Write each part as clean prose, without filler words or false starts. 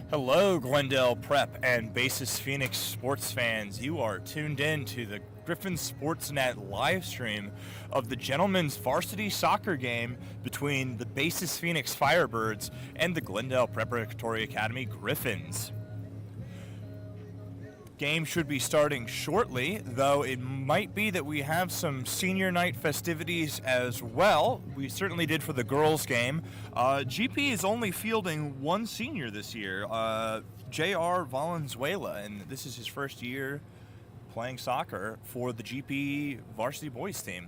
Hello, Glendale Prep and Basis Phoenix sports fans. You are tuned in to the Griffin Sportsnet live stream of the gentlemen's varsity soccer game between the Basis Phoenix Firebirds and the Glendale Preparatory Academy Griffins. Game should be starting shortly, though it might be that we have some senior night festivities as well. We certainly did for the girls' game. GP is only fielding one senior this year, J.R. Valenzuela, and this is his first year playing soccer for the GP varsity boys team.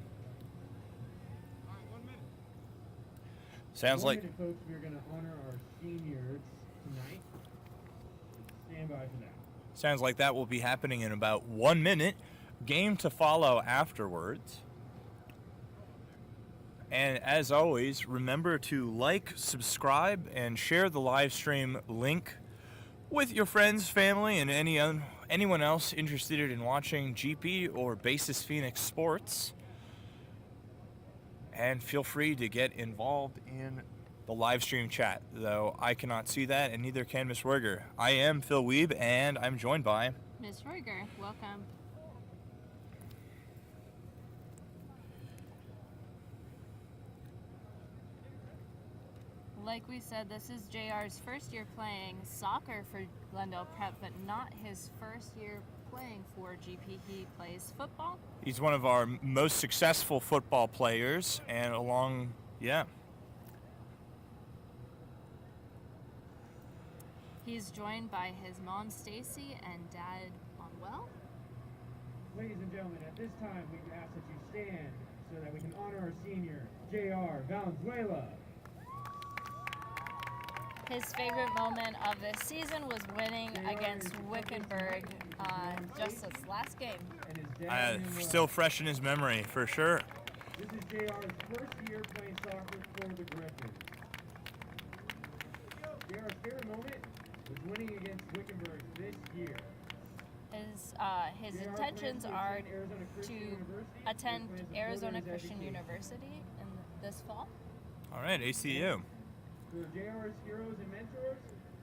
Sounds like... Folks, we're going to honor our seniors tonight. Stand by for that. Sounds like that will be happening in about 1 minute. Game to follow afterwards. And as always, remember to like, subscribe, and share the live stream link with your friends, family, and anyone else interested in watching GP or Basis Phoenix sports. And feel free to get involved in the live stream chat, though I cannot see that, and neither can Miss Ruger. I am Phil Wiebe, and I'm joined by Miss Ruger. Welcome. Like we said, this is JR's first year playing soccer for Glendale Prep, but not his first year playing for GP. He plays football. He's one of our most successful football players, and He's joined by his mom, Stacy, and dad, Manuel. Ladies and gentlemen, at this time, we ask that you stand so that we can honor our senior, J.R. Valenzuela. His favorite moment of this season was winning against Wickenburg just this last game. Still fresh in his memory, for sure. This is J.R.'s first year playing soccer for the Griffins. J.R.'s favorite moment was winning against Wickenburg this year. His intentions are to attend Arizona Christian University in this fall. All right, ACU. For J.R.'s heroes and mentors,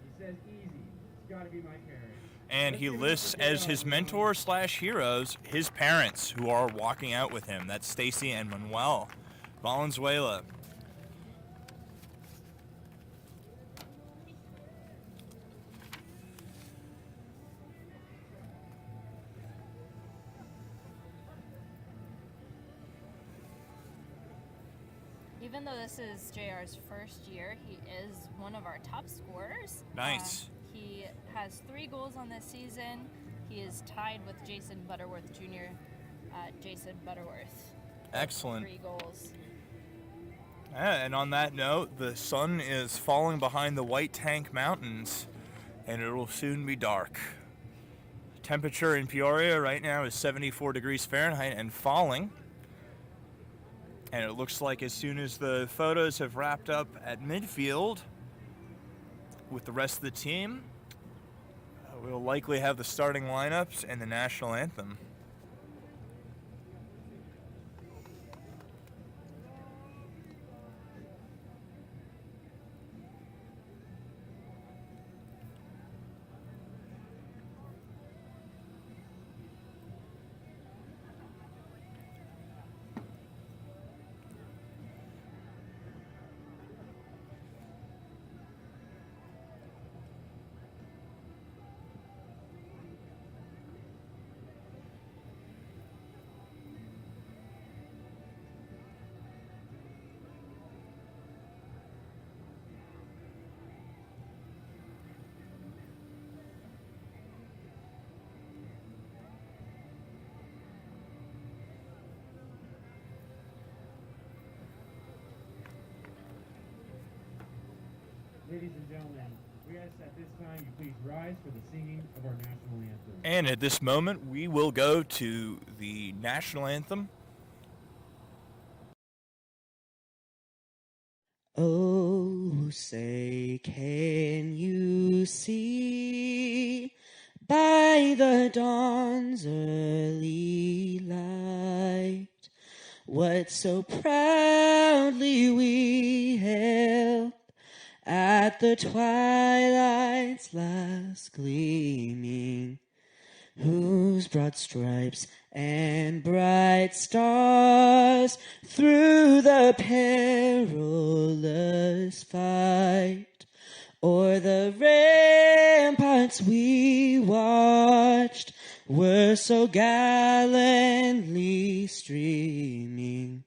he says easy. It's got to be my parents. And he lists as his mentor/heroes his parents who are walking out with him. That's Stacy and Manuel Valenzuela. Even though this is JR's first year, he is one of our top scorers. Nice. He has 3 goals on this season. He is tied with Jason Butterworth Jr. Jason Butterworth. Excellent. 3 goals. And on that note, the sun is falling behind the White Tank Mountains, and it will soon be dark. Temperature in Peoria right now is 74 degrees Fahrenheit and falling. And it looks like as soon as the photos have wrapped up at midfield with the rest of the team, we'll likely have the starting lineups and the national anthem. Ladies and gentlemen, we ask at this time you please rise for the singing of our national anthem. And at this moment, we will go to the national anthem. Oh, say, can you see by the dawn's early light what so proudly we held at the twilight's last gleaming, whose broad stripes and bright stars through the perilous fight o'er the ramparts we watched were so gallantly streaming,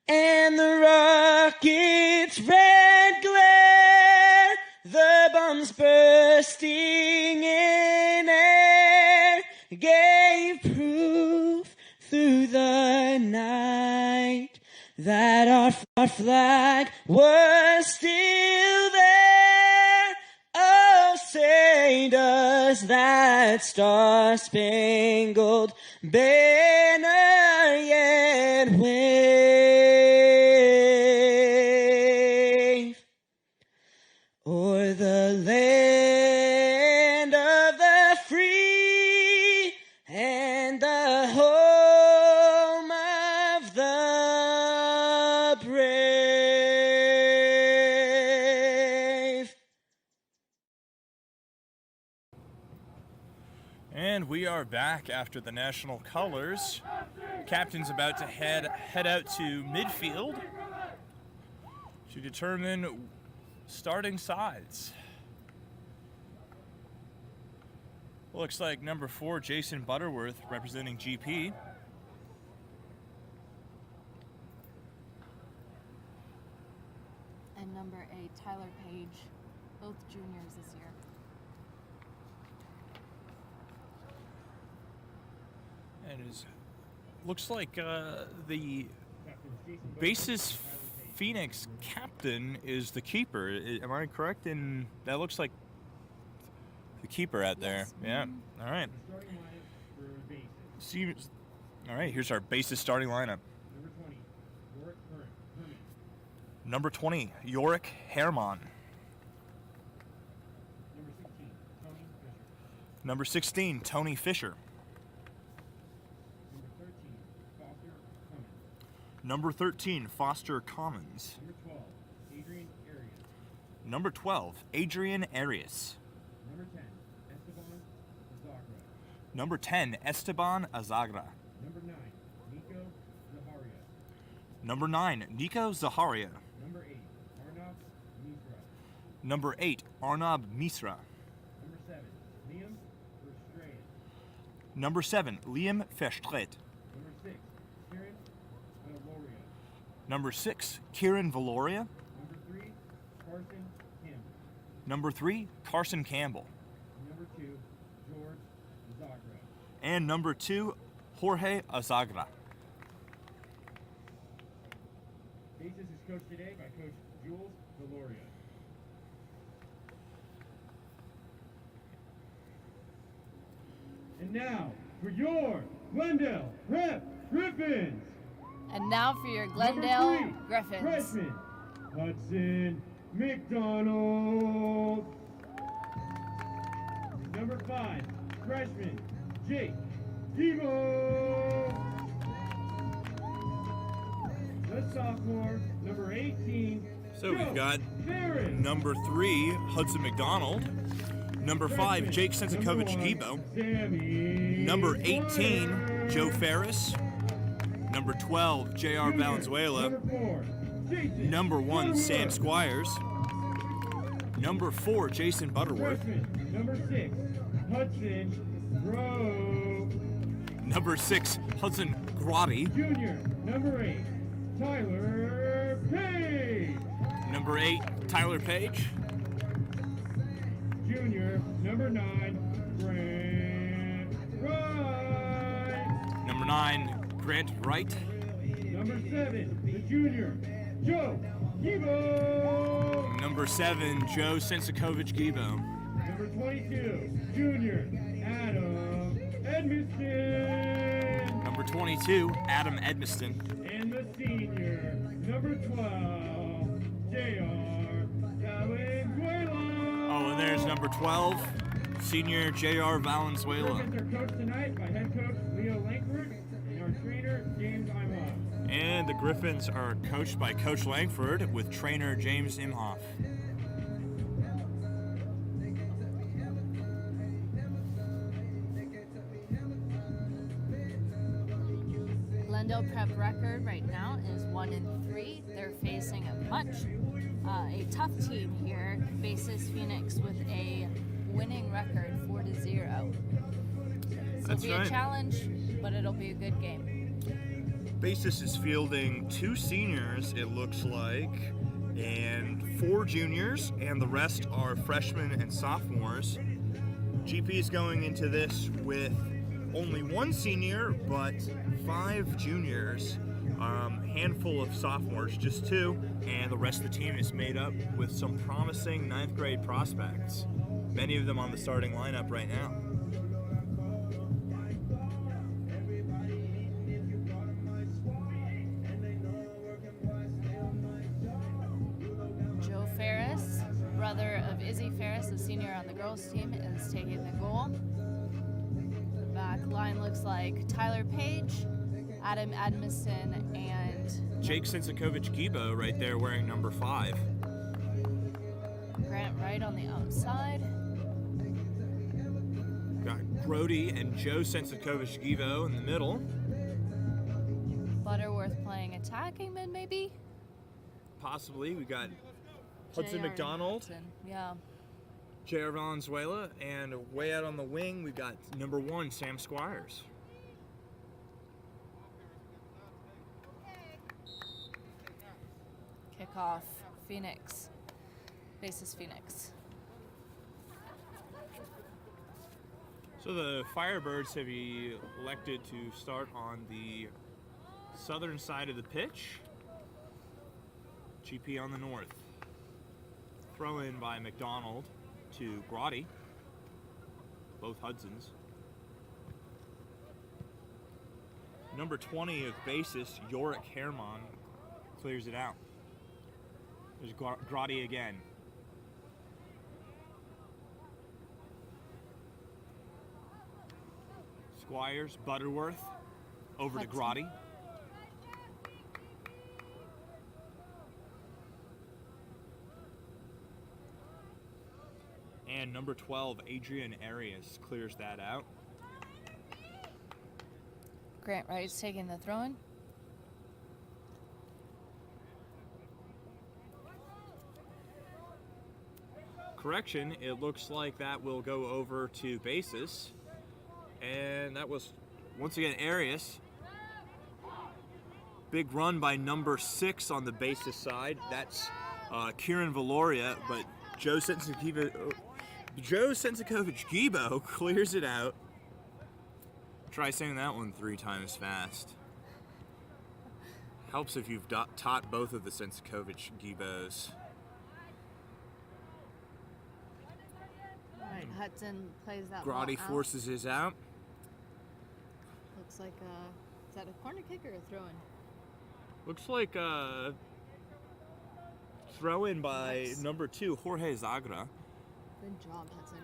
and the rocket's red glare, the bombs bursting in air, gave proof through the night that our flag was still there. Oh, say does that star-spangled banner yet wave o'er the land of the free and the home of the brave. And we are back after the national colors. Captain's about to head out to midfield to determine starting sides. Looks like number 4, Jason Butterworth, representing GP. And number 8, Tyler Page, both juniors this year. And looks like the basis Phoenix captain is the keeper. Am I correct? And that looks like the keeper out there. Yes. Yeah. All right. Starting lineup for bases. See, all right. Here's our basis starting lineup. Number 20, Yorick Herman. Number 16, Tony Fisher. Number 13, Foster Cummins. Number 13, Foster Commons. Number 12, Adrian Arias. Number 12, Adrian Arias. Number 10, Esteban Azagra. Number 10, Esteban Azagra. Number 9, Nico Zaharia. Number 9, Nico Zaharia. Number 8, Arnab Misra. Number 7, Liam Verstraete. Number 6, Kieran Valoria. Number 6, Kieran Valoria. Number 3, Carson Campbell. Number 2, George Azagra. And number 2, Jorge Azagra. Basis is coached today by Coach Jules Valoria. And now, for your Glendale Prep Griffins. And now for your Glendale Number 3, Griffins. Freshman, Hudson McDonald. Number 5, freshman, Jake Devo. The sophomore, number 18. So we've got Ferris. number 3, Hudson McDonald. Number 5, Jake Sensikovich Gibo. Number 18, Joe Ferris. Number 12, J.R. Valenzuela. Number 1, Sam Squires. Number 4, Jason Butterworth. Number 6, Hudson Grove. Number 6, Hudson Grotti. Junior, number 8, Tyler Page. Number 8, Tyler Page. Junior, number 9, Grant Wright. Number 9, Grant Wright. Number 7, the junior, Joe Gibo. Number 7, Joe Sensikovich Gibo. Number 22, junior, Adam Edmiston. Number 22, Adam Edmiston. And the senior, number 12, J.R. Valenzuela. Oh, and there's number 12, senior J.R. Valenzuela. Griffins are coached tonight by head coach Leo Langford and our trainer James Imhoff. And the Griffins are coached by Coach Langford with trainer James Imhoff. Prep record right now is 1-3. They're facing a tough team here, Basis Phoenix, with a winning record 4-0. So it'll be a challenge, but it'll be a good game. Basis is fielding 2 seniors, it looks like, and 4 juniors, and the rest are freshmen and sophomores. GP is going into this with only 1 senior, but 5 juniors, handful of sophomores, just 2, and the rest of the team is made up with some promising 9th grade prospects, many of them on the starting lineup right now. Joe Ferris, brother of Izzy Ferris, the senior on the girls' team, is taking the goal. The back line looks like Tyler Page, Adam Admison, and Jake Sensikovich-Gibo right there wearing number 5. Grant Wright on the outside. Got Grody and Joe Sensikovich-Gibo in the middle. Butterworth playing attacking mid, maybe? Possibly. We got Hudson J.R. McDonald, Hudson, yeah. J.R. Valenzuela, and way out on the wing, we've got number 1, Sam Squires. Kickoff, Phoenix. Basis Phoenix. So the Firebirds have elected to start on the southern side of the pitch. GP on the north. Throw in by McDonald to Grotty. Both Hudsons. Number 20 of Basis, Yorick Herman, clears it out. There's Grotty again. Squires, Butterworth, over to Grotty. And number 12, Adrian Arias, clears that out. Grant Wright's taking the throw-in. Correction, it looks like that will go over to Basis. And that was, once again, Arias. Big run by number 6 on the Basis side. That's Kieran Valoria, but Joe Sensikovich-Gibo clears it out. Try saying that one 3 times fast. Helps if you've taught both of the Sensikovich-Gibos. All right, Hudson plays that Grotty ball out. forces his out. Looks like is that a corner kick or a throw-in? Looks like a throw in by number 2, Jorge Zagra. Good job, Hudson.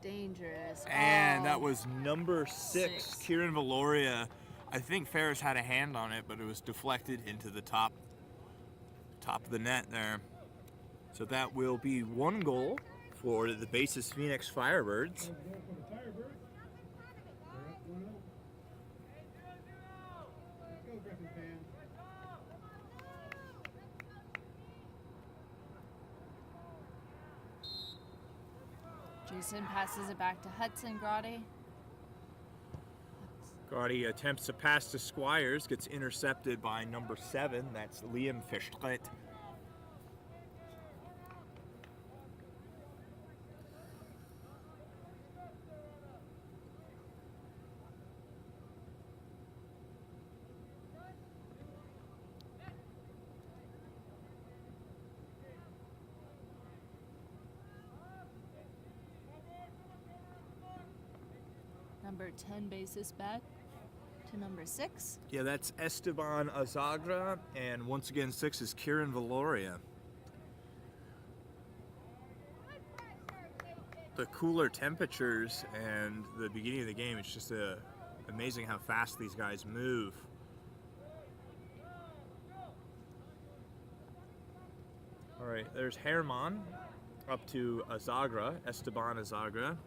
Dangerous. And that was number 6, Kieran Valoria. I think Ferris had a hand on it, but it was deflected into the top of the net there. So that will be 1 goal for the Basis Phoenix Firebirds. Jason passes it back to Hudson. Grotty. Grotty attempts to pass to Squires, gets intercepted by number 7, that's Liam Fischlet. Number 10 Basis back to number 6. Yeah, that's Esteban Azagra, and once again 6 is Kieran Valoria. The cooler temperatures and the beginning of the game, it's just amazing how fast these guys move. All right, there's Herman up to Azagra, Esteban Azagra.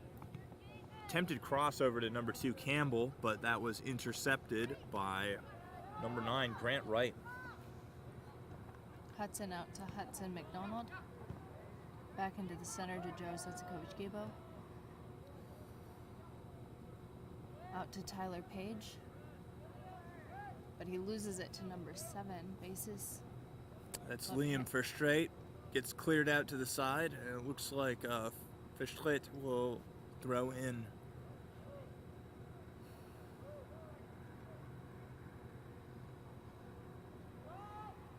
attempted crossover to number 2 Campbell, but that was intercepted by number 9 Grant Wright. Hudson out to Hudson McDonald. Back into the center to Joe Sensakovich-Gibo. Out to Tyler Page. But he loses it to number 7, bases. That's Liam Verstraete. Gets cleared out to the side, and it looks like Verstraete will throw in.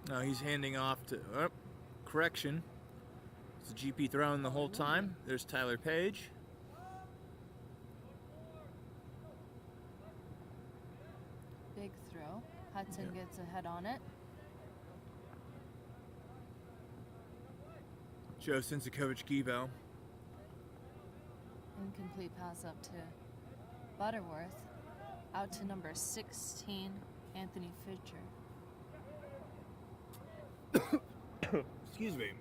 Now he's handing off to, correction. It's a GP throwing the whole time. There's Tyler Page. Big throw. Hudson gets ahead on it. Joe Sensakovich-Gibo. Incomplete pass up to Butterworth. Out to number 16, Anthony Fischer. Excuse me.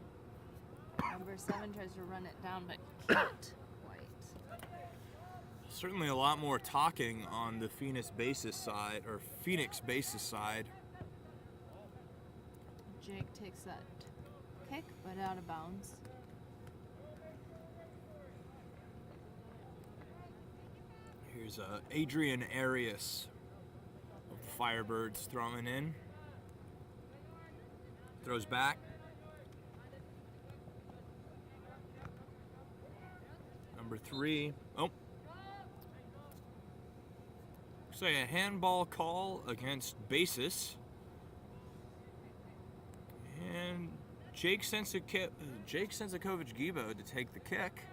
Number 7 tries to run it down, but can't quite. Certainly a lot more talking on the Phoenix basis side, Jake takes that kick, but out of bounds. Here's Adrian Arias of the Firebirds throwing in. Throws back. Number 3. Oh. Looks like a handball call against basis. And Jake Sensakovich-Gibo to take the kick.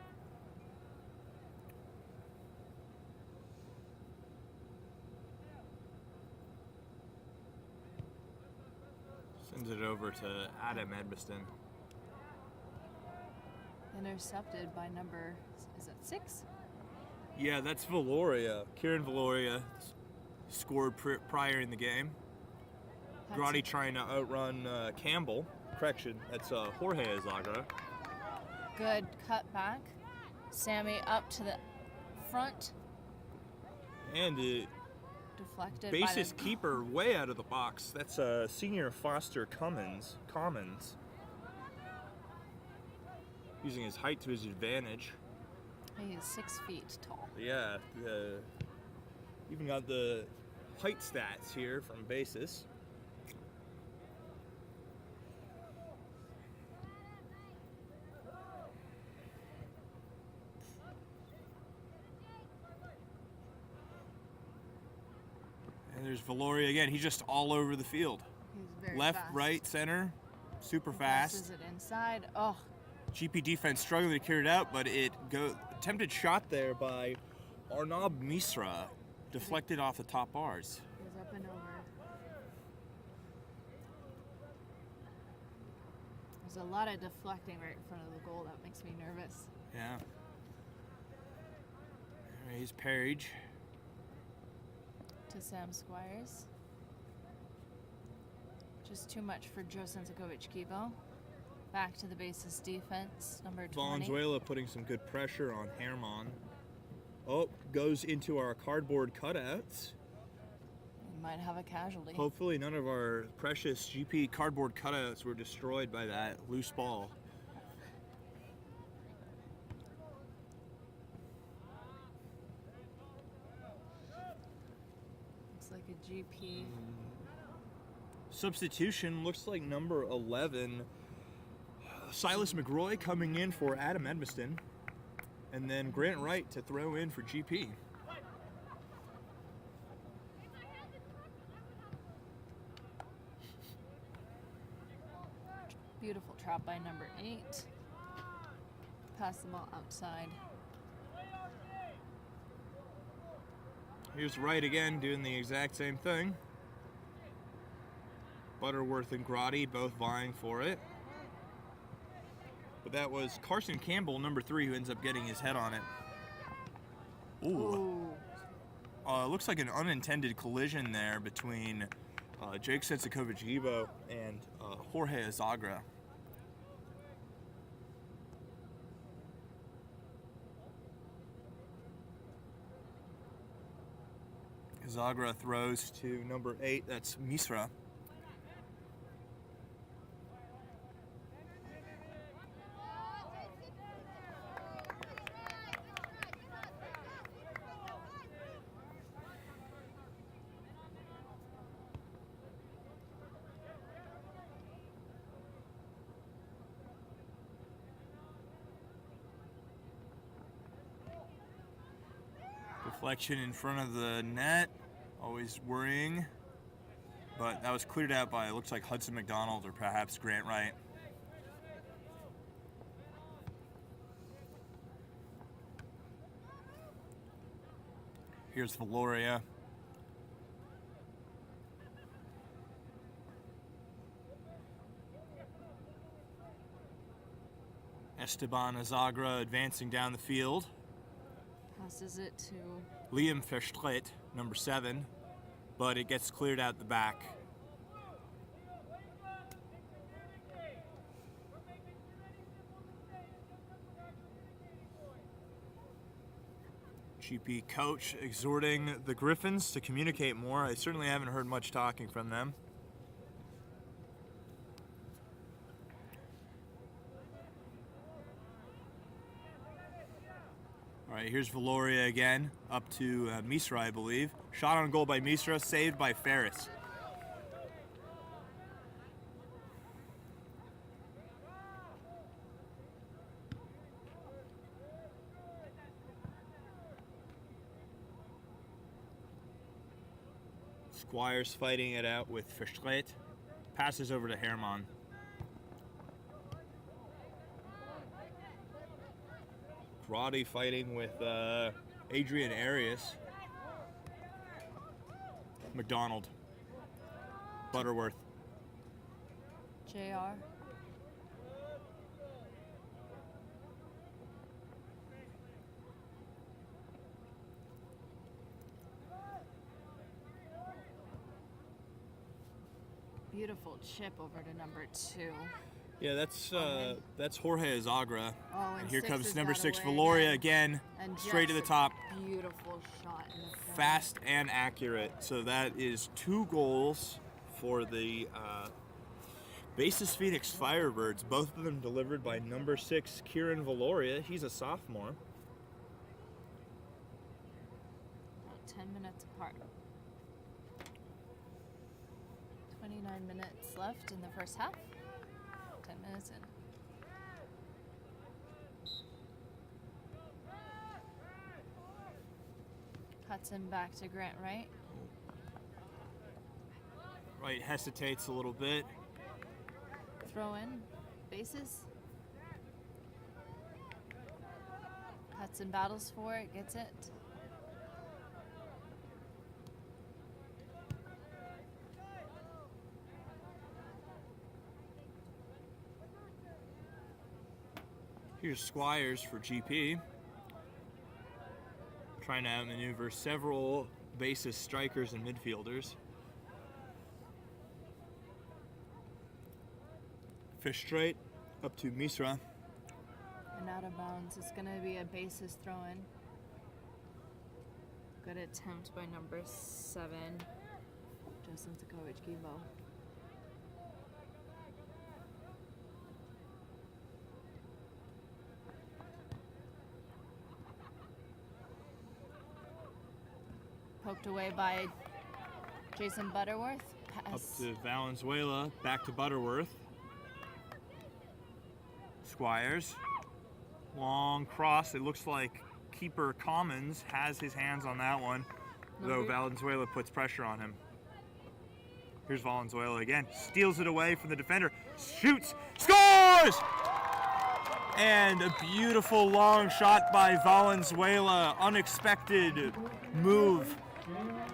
Sends it over to Adam Edmiston. Intercepted by number, is it 6? Yeah, that's Valoria. Kieran Valoria scored prior in the game. Grotti trying to outrun Campbell. Correction, that's Jorge Azagra. Good cut back. Sammy up to the front. And the Deflected basis by the keeper way out of the box. That's senior Foster Commons. Using his height to his advantage. He is 6 feet tall. Yeah, even got the height stats here from basis. And there's Valoria again. He's just all over the field. He's very Left, fast. right, center, super Passes fast. it inside. Oh, GP defense struggling to carry it out, but attempted shot there by Arnab Misra, deflected off the top bars. goes up and over. There's a lot of deflecting right in front of the goal. That makes me nervous. Yeah. Here's Page. To Sam Squires. Just too much for Joe Sensakovich-Gibo. Back to the bases defense, number 20. Valenzuela putting some good pressure on Herman. Oh, goes into our cardboard cutouts. We might have a casualty. Hopefully none of our precious GP cardboard cutouts were destroyed by that loose ball. Looks like a GP. Substitution looks like number 11, Silas McRoy coming in for Adam Edmiston, and then Grant Wright to throw in for GP. Beautiful trap by number 8. Pass the ball outside. Here's Wright again doing the exact same thing. Butterworth and Grotti both vying for it. But that was Carson Campbell, number 3, who ends up getting his head on it. Ooh. Looks like an unintended collision there between Jake Sensakovich-Gibo and Jorge Azagra. Zagra throws to number 8, that's Misra. Deflection in front of the net, always worrying, but that was cleared out by, it looks like Hudson McDonald or perhaps Grant Wright. Here's Valoria. Esteban Azagra advancing down the field. Passes it to Liam Verstraete, number 7, but it gets cleared out the back. GP coach exhorting the Griffins to communicate more. I certainly haven't heard much talking from them. All right, here's Valoria again, up to Misra, I believe. Shot on goal by Misra, saved by Ferris. Squires fighting it out with Verstraete. Passes over to Herman. Roddy fighting with Adrian Arias. McDonald. Butterworth. JR. Beautiful chip over to number 2. Yeah, that's Jorge Azagra. Oh, and here comes is number that 6, away Valoria again, And straight to the just a top. Beautiful shot in the corner. Fast and accurate. So that is 2 goals for the Basis Phoenix Firebirds. Both of them delivered by number 6, Kieran Valoria. He's a sophomore. About 10 minutes apart. 29 minutes left in the first half. 10 minutes in. Hudson back to Grant Wright. Wright hesitates a little bit. Throw in. Bases. Hudson battles for it. Gets it. Here's Squires for GP. Trying to outmaneuver several basis strikers and midfielders. Fish straight up to Misra. And out of bounds. It's going to be a bases throw in. Good attempt by number 7, Justin Takarovich-Gibo. Poked away by Jason Butterworth. Pass. Up to Valenzuela, back to Butterworth. Squires. Long cross. It looks like keeper Commons has his hands on that one, though Valenzuela puts pressure on him. Here's Valenzuela again. Steals it away from the defender. Shoots. Scores! And a beautiful long shot by Valenzuela. Unexpected move.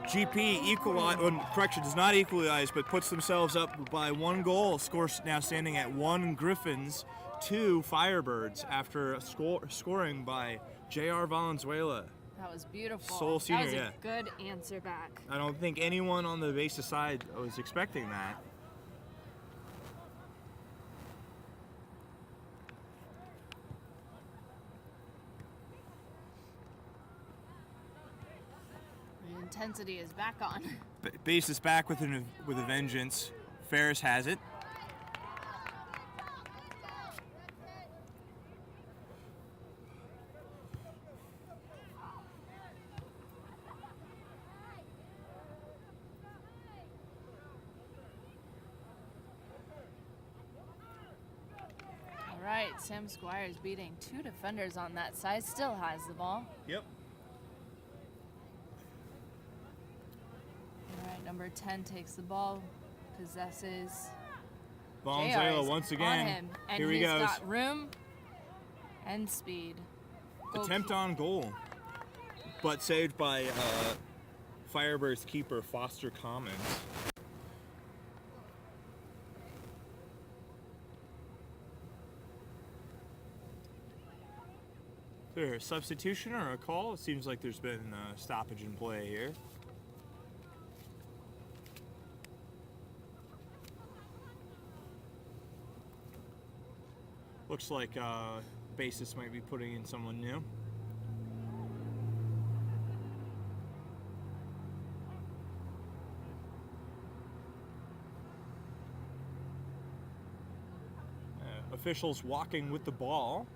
GP does not equalize, but puts themselves up by 1 goal. Score now standing at 1 Griffins, 2 Firebirds after scoring by J.R. Valenzuela. That was beautiful. Seoul Senior, that was yeah. a good answer back. I don't think anyone on the basis side was expecting that. intensity is back on. Base is back with a vengeance. Ferris has it. All right, Sam Squires beating 2 defenders on that side, still has the ball. Yep. All right, number 10 takes the ball, possesses. Valenzuela once again. On him, and Here he he's goes. got room and speed. Attempt on goal, but saved by Firebirds keeper Foster Commons. Is there a substitution or a call? It seems like there's been a stoppage in play here. Looks like Basis might be putting in someone new. Officials walking with the ball.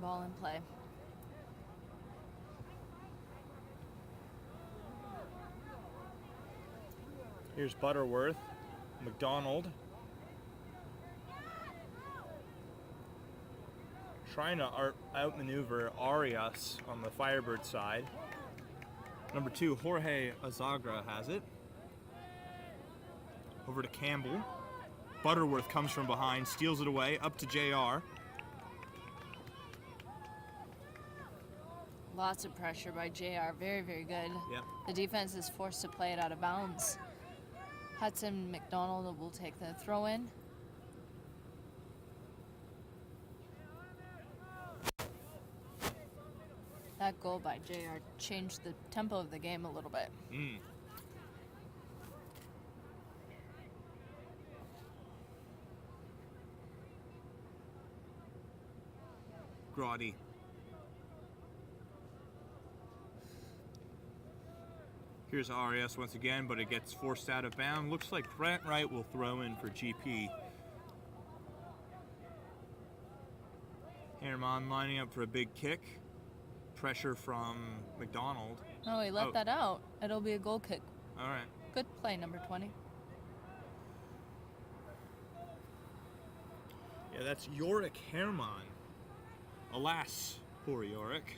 Ball in play. Here's Butterworth, McDonald. Trying to outmaneuver Arias on the Firebird side. Number 2, Jorge Azagra has it. Over to Campbell. Butterworth comes from behind, steals it away, up to JR. Lots of pressure by JR. Very, very good. Yep. The defense is forced to play it out of bounds. Hudson McDonald will take the throw in. That goal by JR changed the tempo of the game a little bit. Grotti. Here's Arias once again, but it gets forced out of bounds. Looks like Grant Wright will throw in for GP. Herman lining up for a big kick. Pressure from McDonald. Oh, he let that out. It'll be a goal kick. All right. Good play, number 20. Yeah, that's Yorick Herman. Alas, poor Yorick.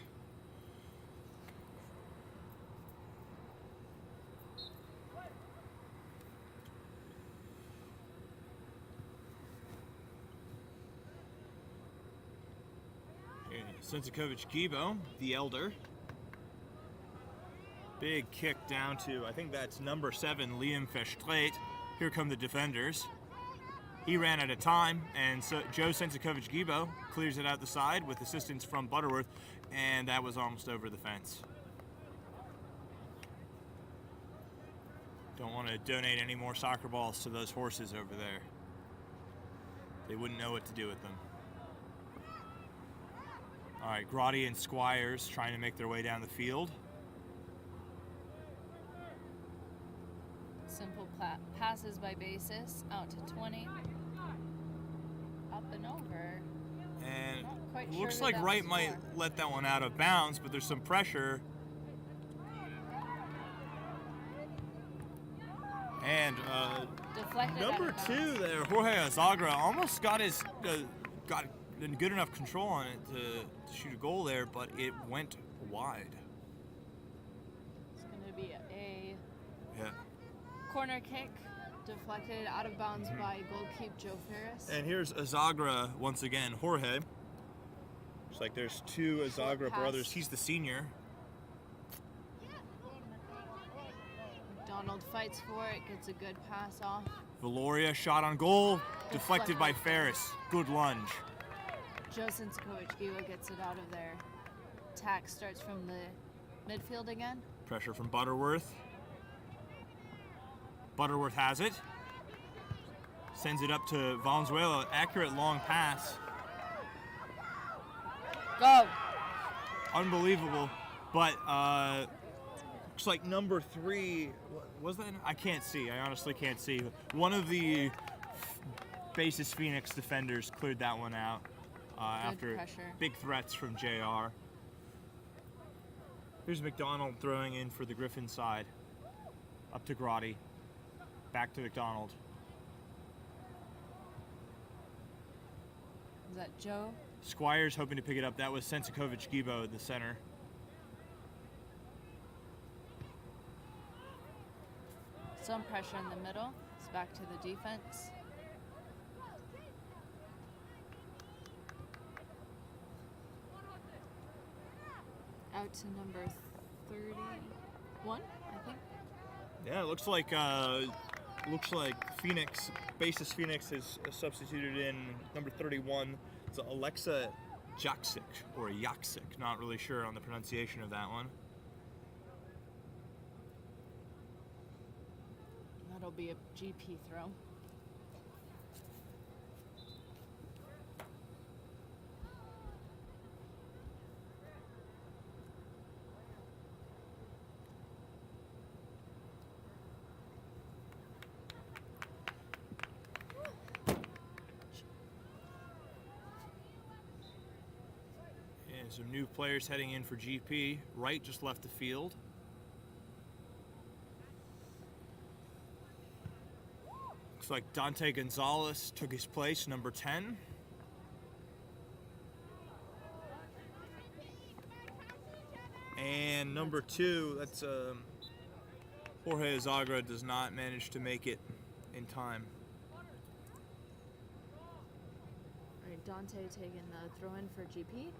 Sensakovic-Gibo, the elder. Big kick down to, I think that's number 7, Liam Verstraete. Here come the defenders. He ran out of time, and so Joe Sensakovic-Gibo clears it out the side with assistance from Butterworth, and that was almost over the fence. Don't want to donate any more soccer balls to those horses over there. They wouldn't know what to do with them. All right, Grotti and Squires trying to make their way down the field. Simple passes by Basis out to 20. Up and over. And Not quite looks sure like who that Wright was might for. let that one out of bounds, but there's some pressure. And Deflected number out of 2 bounds. there, Jorge Azagra, almost got his got good enough control on it to shoot a goal there, but it went wide. It's going to be a Yeah. corner kick. Deflected out of bounds by goalkeeper Joe Ferris. And here's Azagra once again, Jorge. Looks like there's 2 Azagra pass. brothers. He's the senior. McDonald fights for it, gets a good pass off. Valoria shot on goal, deflected by Ferris. Good lunge. Joe Sensakovic-Gibo gets it out of there. Attack starts from the midfield again. Pressure from Butterworth. Butterworth has it. Sends it up to Valenzuela. Accurate long pass. Go. Unbelievable. But looks like number 3, was that? I can't see. I honestly can't see. One of the Basis Phoenix defenders cleared that one out after pressure. Big threats from JR. Here's McDonald throwing in for the Griffin side. Up to Grotti. Back to McDonald. Is that Joe? Squires hoping to pick it up. That was Sensikovic-Gibo at the center. Some pressure in the middle. It's back to the defense. Out to number 31, I think. Yeah, it looks like Phoenix, Basis Phoenix has substituted in number 31. It's Alexa Jaksic, or Jaksic, not really sure on the pronunciation of that one. That'll be a GP throw. And some new players heading in for GP. Wright just left the field. Looks like Dante Gonzalez took his place, number 10. And number 2, that's Jorge Azagra, does not manage to make it in time. All right, Dante taking the throw in for GP.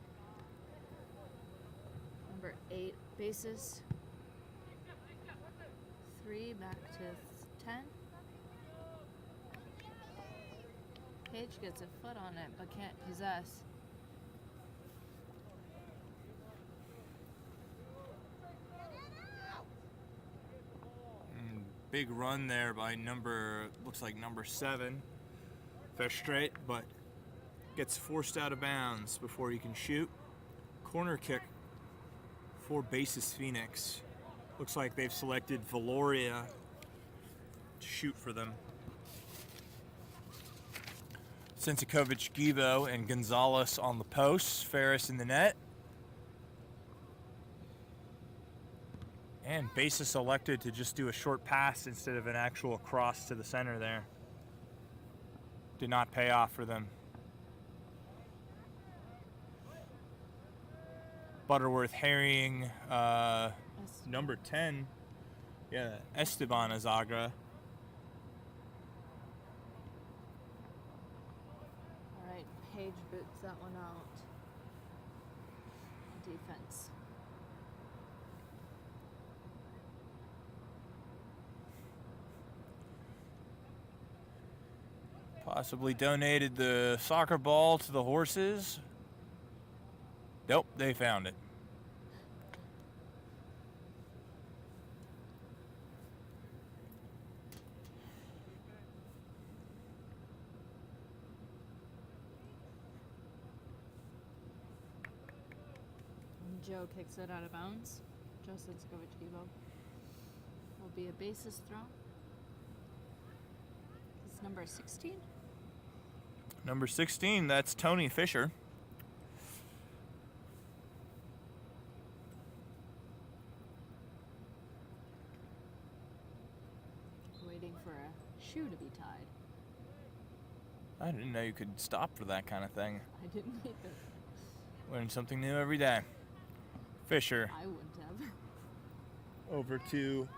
Number 8, Basis. 3 back to 10. Page gets a foot on it, but can't possess. Big run there by looks like number 7. Fair straight, but gets forced out of bounds before he can shoot. Corner kick for Basis Phoenix. Looks like they've selected Valoria to shoot for them. Sensikovic-Gibo and Gonzalez on the posts. Ferris in the net. And Basis elected to just do a short pass instead of an actual cross to the center there. Did not pay off for them. Butterworth harrying number 10. Yeah, Esteban Azagra. All right, Page boots that one out. Defense. Possibly donated the soccer ball to the horses. Nope, they found it. Joe kicks it out of bounds. Joe Sensikovic-Gibo. Will be a Basis throw. It's number 16. Number 16, that's Tony Fisher. Waiting for a shoe to be tied. I didn't know you could stop for that kind of thing. I didn't make that. Learn something new every day. Fisher I wouldn't have. over to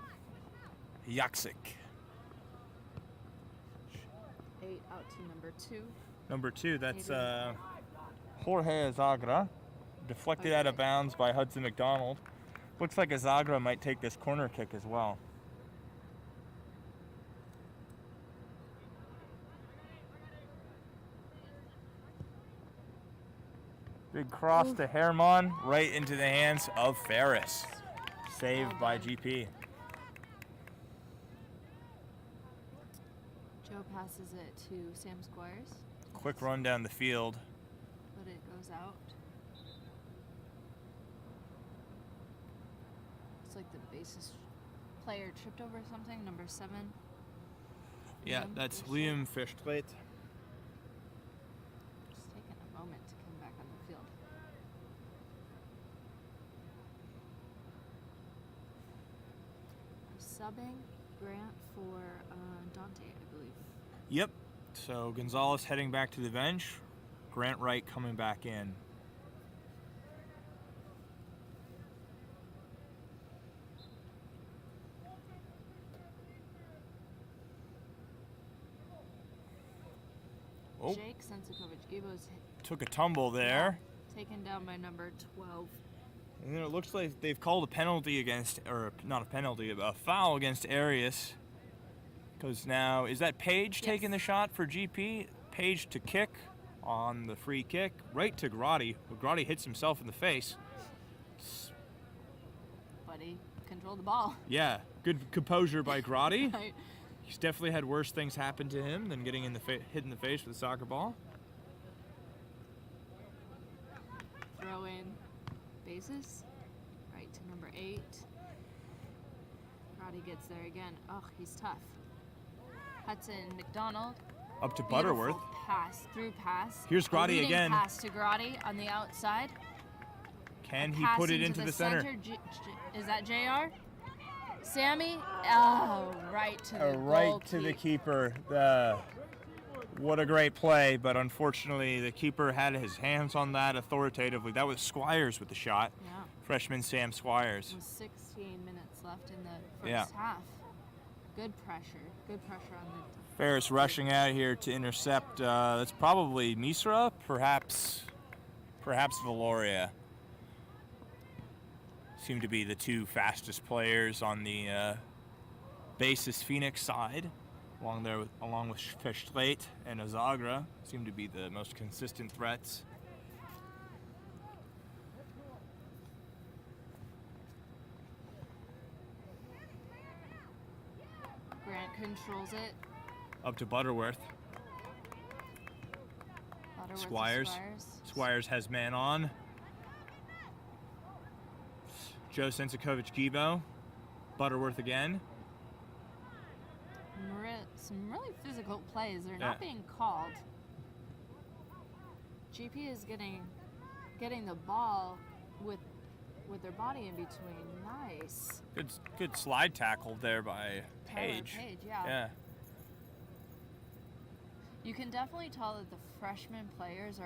Jaksic. 8 out to number 2. Number 2, that's Jorge Azagra. Deflected out of bounds by Hudson McDonald. Looks like Azagra might take this corner kick as well. Big cross to Herman, right into the hands of Ferris. Saved by GP. Joe passes it to Sam Squires, Quick run down the field. but it goes out. It's like the basis player tripped over something, number 7. Yeah, Liam that's Fischleit. Liam Fischleit. Just taking a moment to come back on the field. Subbing Grant for Dante, I believe. Yep. So Gonzalez heading back to the bench. Grant Wright coming back in. Oh, Jake Sensikovich-Gibo's took a tumble there. taken down by number 12. And then it looks like they've called a penalty against, or not a penalty, a foul against Arias. Because now, is that Page Yes. taking the shot for GP? Page to kick on the free kick, right to Grotti. But Grotti hits himself in the face. But he controlled the ball. Yeah, good composure by Grotti. Right. He's definitely had worse things happen to him than getting in the hit in the face with a soccer ball. Throw in bases. Right to number 8. Roddy gets there again. Oh, he's tough. Hudson McDonald. Up to Beautiful Butterworth. Through pass. Here's A Grotti leading again. Pass to Grotti on the outside. Can A he pass put it into the center? Is that JR? Sammy? Oh, right to the Right to the keeper. What a great play, but unfortunately the keeper had his hands on that authoritatively. That was Squires with the shot. Yeah. Freshman Sam Squires. With 16 minutes left in the Yeah. first half. Good pressure. Good pressure on the Ferris rushing out here to intercept. That's probably Misra, perhaps Valoria. Seem to be the two fastest players on the basis Phoenix side, along with Fischleit and Azagra. Seem to be the most consistent threats. Grant controls it. Up to Butterworth. Butterworth to Squires. Squires has man on. Joe Sensikovich-Gibo. Butterworth again. Some really physical plays. They're Yeah. not being called. GP is getting the ball with their body in between. Nice. Good slide tackle there by Tyler Page. Page, yeah. Yeah. You can definitely tell that the freshman players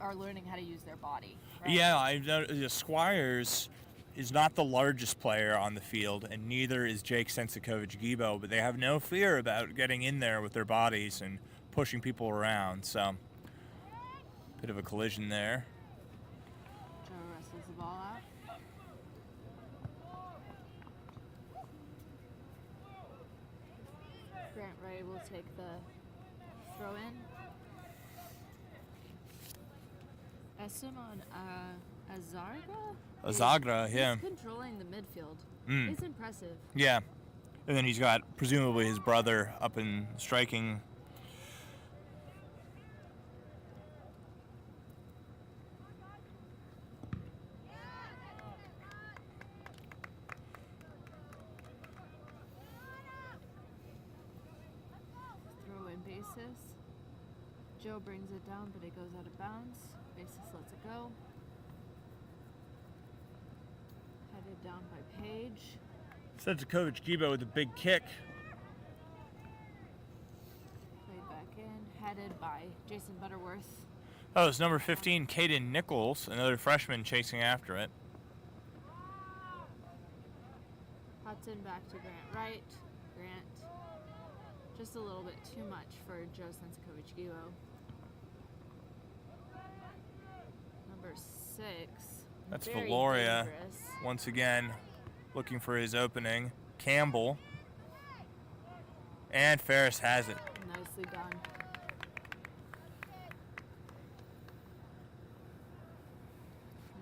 are learning how to use their body. Right? Yeah, I know Squires is not the largest player on the field, and neither is Jake Sensikovich-Gibo, but they have no fear about getting in there with their bodies and pushing people around, so bit of a collision there. Joe wrestles the ball out. Grant Ray will take the throw in. Esteban Azagra, yeah. He's controlling the midfield. Mm. It's impressive. Yeah. And then he's got presumably his brother up and striking. Throw in basis. Joe brings it down, but it goes out of bounds. Basis lets it go. Headed down by Page. Sensikovich-Gibo with a big kick. Played back in. Headed by Jason Butterworth. Oh, it's number 15, Caden Nichols, another freshman chasing after it. Hudson back to Grant Wright. Grant just a little bit too much for Joe Sensikovich-Gibo. Number 6. That's very Valoria. dangerous. Once again, looking for his opening. Campbell. And Ferris has it. Nicely done.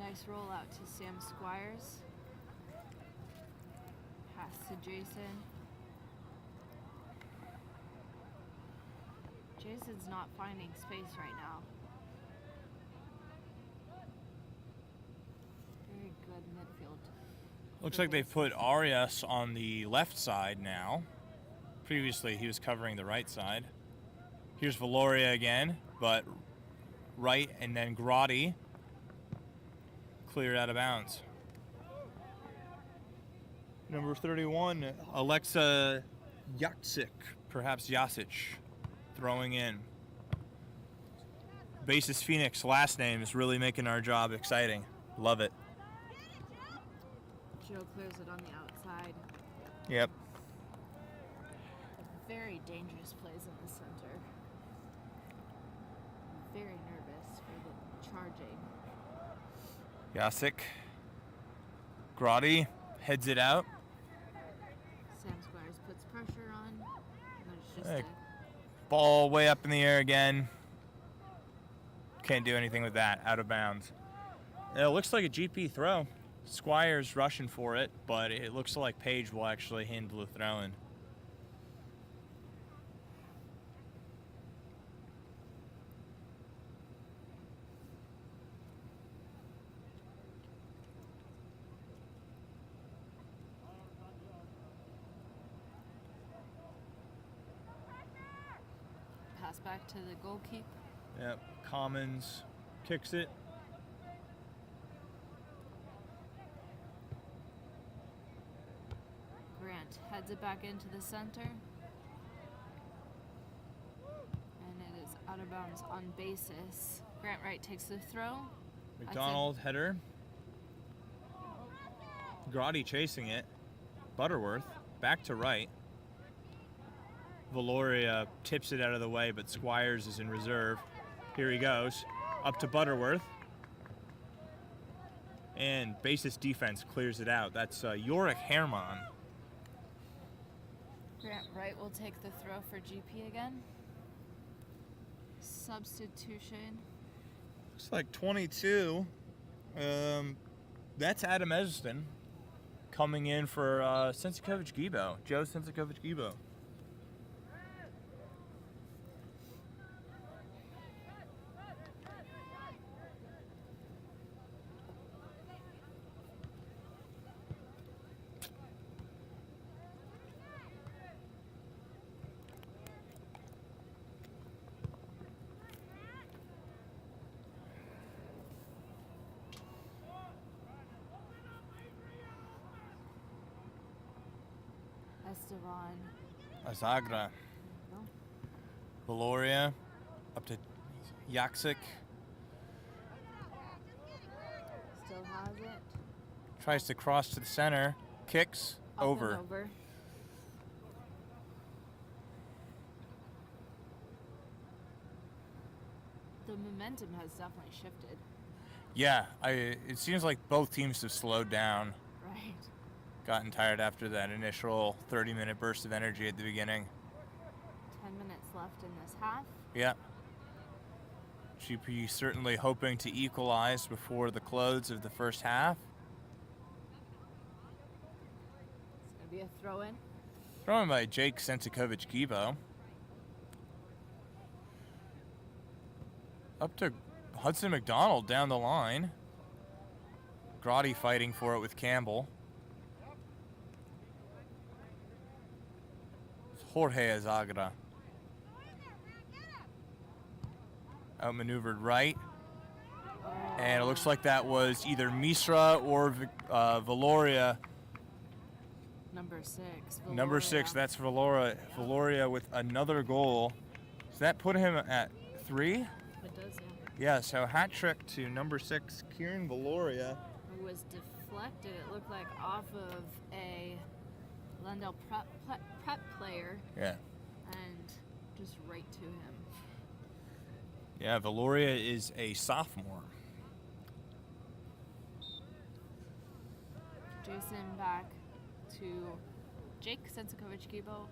Nice roll out to Sam Squires. Pass to Jason. Edmiston's not finding space right now. Very good midfield. Looks like they've put Arias on the left side now. Previously, he was covering the right side. Here's Valoria again, but right, and then Grotti cleared out of bounds. Number 31, Alexa Yatsik, perhaps Jasic, throwing in. Basis Phoenix last name is really making our job exciting. Love it. Joe clears it on the outside. Yep. Very dangerous plays in the center. Very nervous for the charging. Jasic. Grotti heads it out. Sam Squires puts pressure on. There's just Hey. Ball way up in the air again. Can't do anything with that. Out of bounds. It looks like a GP throw. Squires rushing for it, but it looks like Page will actually handle the throw-in. pass back to the goalkeep. Yep. Commons kicks it. Grant heads it back into the center. And it is out of bounds on basis. Grant Wright takes the throw. McDonald header. Grotti chasing it. Butterworth back to right. Valoria tips it out of the way, but Squires is in reserve. Here he goes. Up to Butterworth. And basis defense clears it out. That's Yorick Herman. Grant Wright will take the throw for GP again. Substitution. Looks like 22. That's Adam Eston coming in for Sensakovic-Gibo. Joe Sensakovic-Gibo. Esteban. Azagra. No. Valoria up to Yaksik. Still has it. Tries to cross to the center. Kicks. Up and Over. over. The momentum has definitely shifted. Yeah, it seems like both teams have slowed down. Right. Gotten tired after that initial 30-minute burst of energy at the beginning. 10 minutes left in this half. Yeah. GP certainly hoping to equalize before the close of the first half. It's going to be a throw-in. Thrown by Jake Sensakovic-Gibo. Up to Hudson McDonald down the line. Grotti fighting for it with Campbell. Jorge Azagra. Outmaneuvered right. And it looks like that was either Misra or Valoria. Number 6. Number 6, that's Valoria. Valoria with another goal. Does that put him at 3? It does, yeah. Yeah, so hat trick to number 6, Kieran Valoria. It was deflected, it looked like, off of a Glendale prep player. Yeah. And just right to him. Yeah, Valoria is a sophomore. Jason back to Jake Sensakovic-Gibo.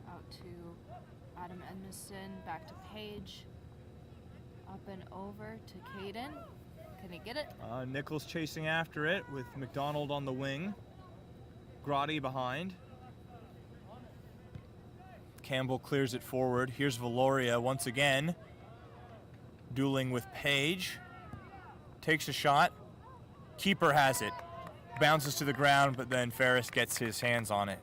Out to Adam Edmiston. Back to Page. Up and over to Caden. Can he get it? Nichols chasing after it with McDonald on the wing. Grotti behind. Campbell clears it forward. Here's Valoria once again. Dueling with Page. Takes a shot. Keeper has it. Bounces to the ground, but then Ferris gets his hands on it.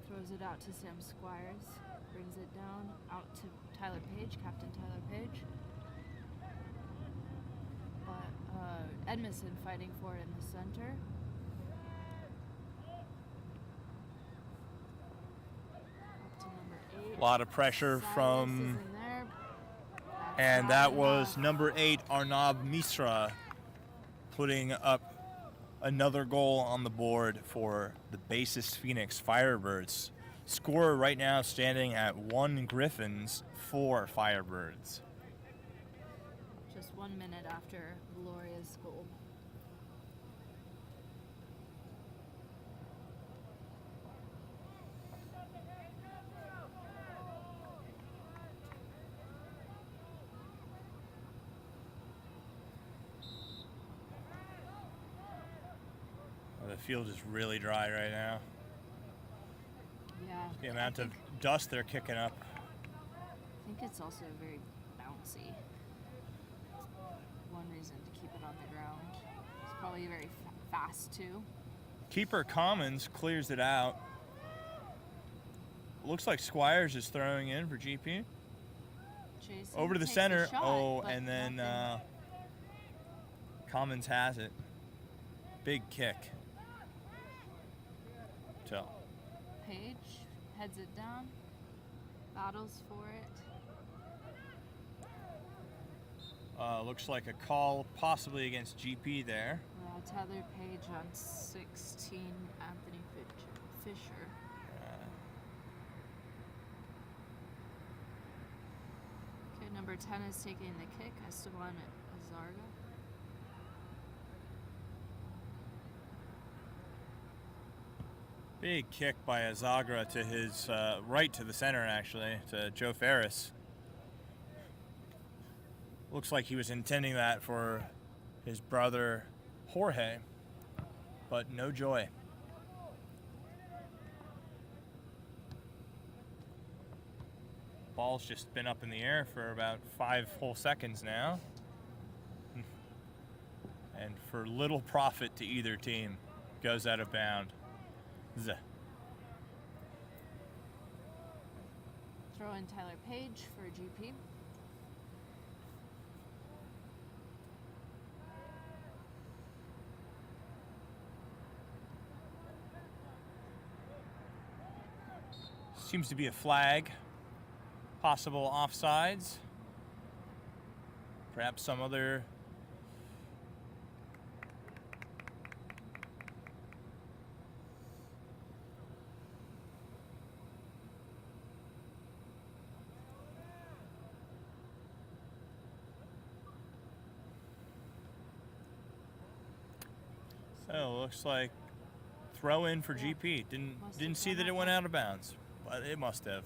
Throws it out to Sam Squires. Brings it down out to Tyler Page, Captain Tyler Page. But Edmondson fighting for it in the center. Up to number 8. A lot of pressure Silas from... is in there. That's And not that was enough. number 8, Arnab Misra, putting up another goal on the board for the bassist Phoenix Firebirds. Score right now standing at 1 Griffins, 4 Firebirds. Just 1 minute after Gloria's goal. The field is really dry right now. Yeah. The amount of dust they're kicking up. I think it's also very bouncy. One reason to keep it on the ground. It's probably very fast too. Keeper Commons clears it out. Looks like Squires is throwing in for GP. Jason Over to the takes center. shot, Oh, but and then nothing. Commons has it. Big kick. So, Page heads it down, battles for it. looks like a call possibly against GP there. Tyler Page on 16, Anthony Fisher. Okay, number 10 is taking the kick, Esteban Azarga. Big kick by Azagra to his right to the center, actually, to Joe Ferris. Looks like he was intending that for his brother Jorge, but no joy. Ball's just been up in the air for about 5 whole seconds now. And for little profit to either team, goes out of bounds. Throw in Tyler Page for GP. Seems to be a flag. Possible offsides. Perhaps some other... So looks like throw in for GP. Didn't see that it went out of bounds, but it must have.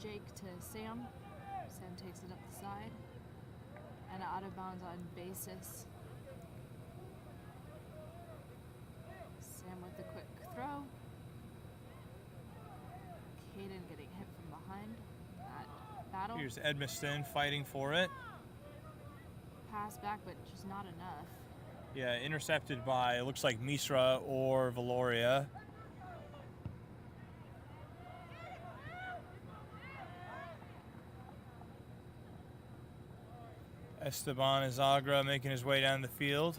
Jake to Sam. Sam takes it up the side. And out of bounds on basis. Sam with the quick throw. Caden getting hit from behind. That battle. Here's Edmiston fighting for it. Pass back, but just not enough. Yeah, intercepted by, it looks like Misra or Valoria. Esteban Azagra making his way down the field.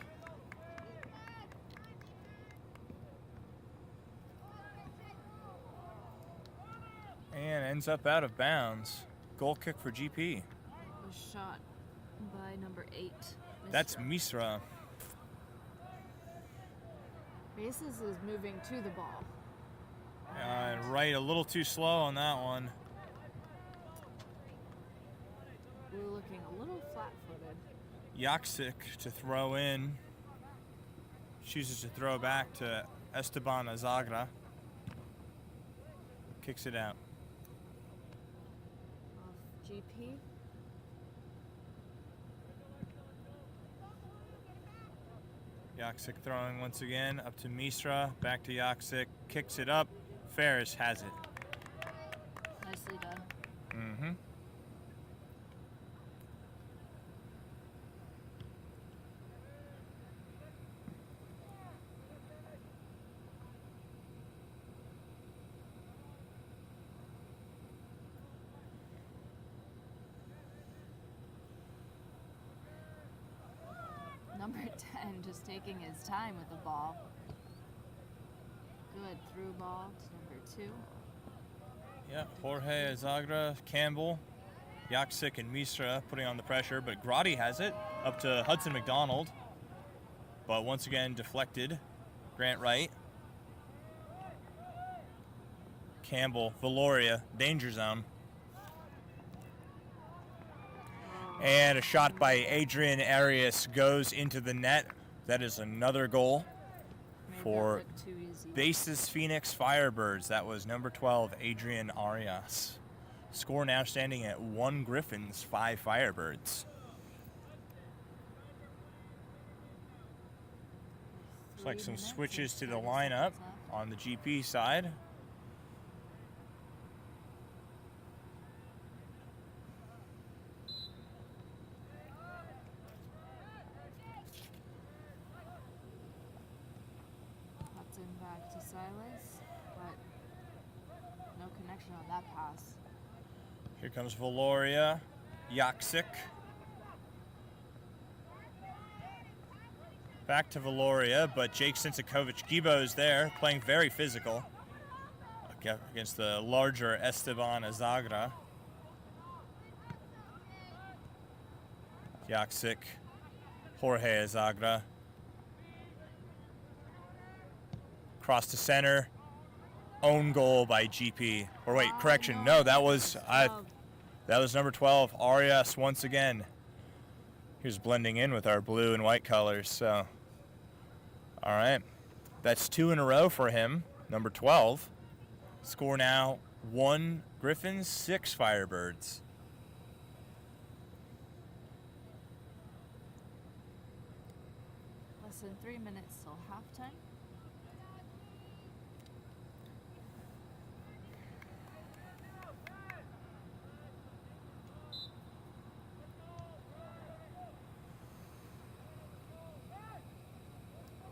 And ends up out of bounds. Goal kick for GP. Was shot by number 8. That's Misra. Bases is moving to the ball. And right, a little too slow on that one. We're looking a little flat-footed. Yaksik to throw in. Chooses to throw back to Esteban Azagra. Kicks it out. Off GP. Yaksik throwing once again, up to Misra, back to Yaksik, kicks it up. Ferris has it. Nicely done. Mm-hmm. Number 10 just taking his time with the ball. Good through ball to number 2. Yeah, Jorge Azagra, Campbell, Yaksik, and Misra putting on the pressure, but Grotti has it up to Hudson McDonald. But once again, deflected. Grant Wright. Campbell, Valoria, danger zone. And a shot by Adrian Arias goes into the net. That is another goal Made for that look too easy. Bases Phoenix Firebirds. That was number 12, Adrian Arias. Score now standing at 1 Griffins, 5 Firebirds. Looks like some 3 minutes switches to and the 30 lineup seconds left. on the GP side. Hudson back to Silas, but no connection on that pass. Here comes Valoria, Yaksik. Back to Valoria, but Jake Sinsakovic-Gibo is there, playing very physical against the larger Esteban Azagra. Yaksik, Jorge Azagra. Cross to center. Own goal by GP. Or wait, correction. No, that was number 12, Arias once again. He was blending in with our blue and white colors, so. All right. That's 2 in a row for him, number 12. Score now 1 Griffins, 6 Firebirds. Less than 3 minutes till halftime.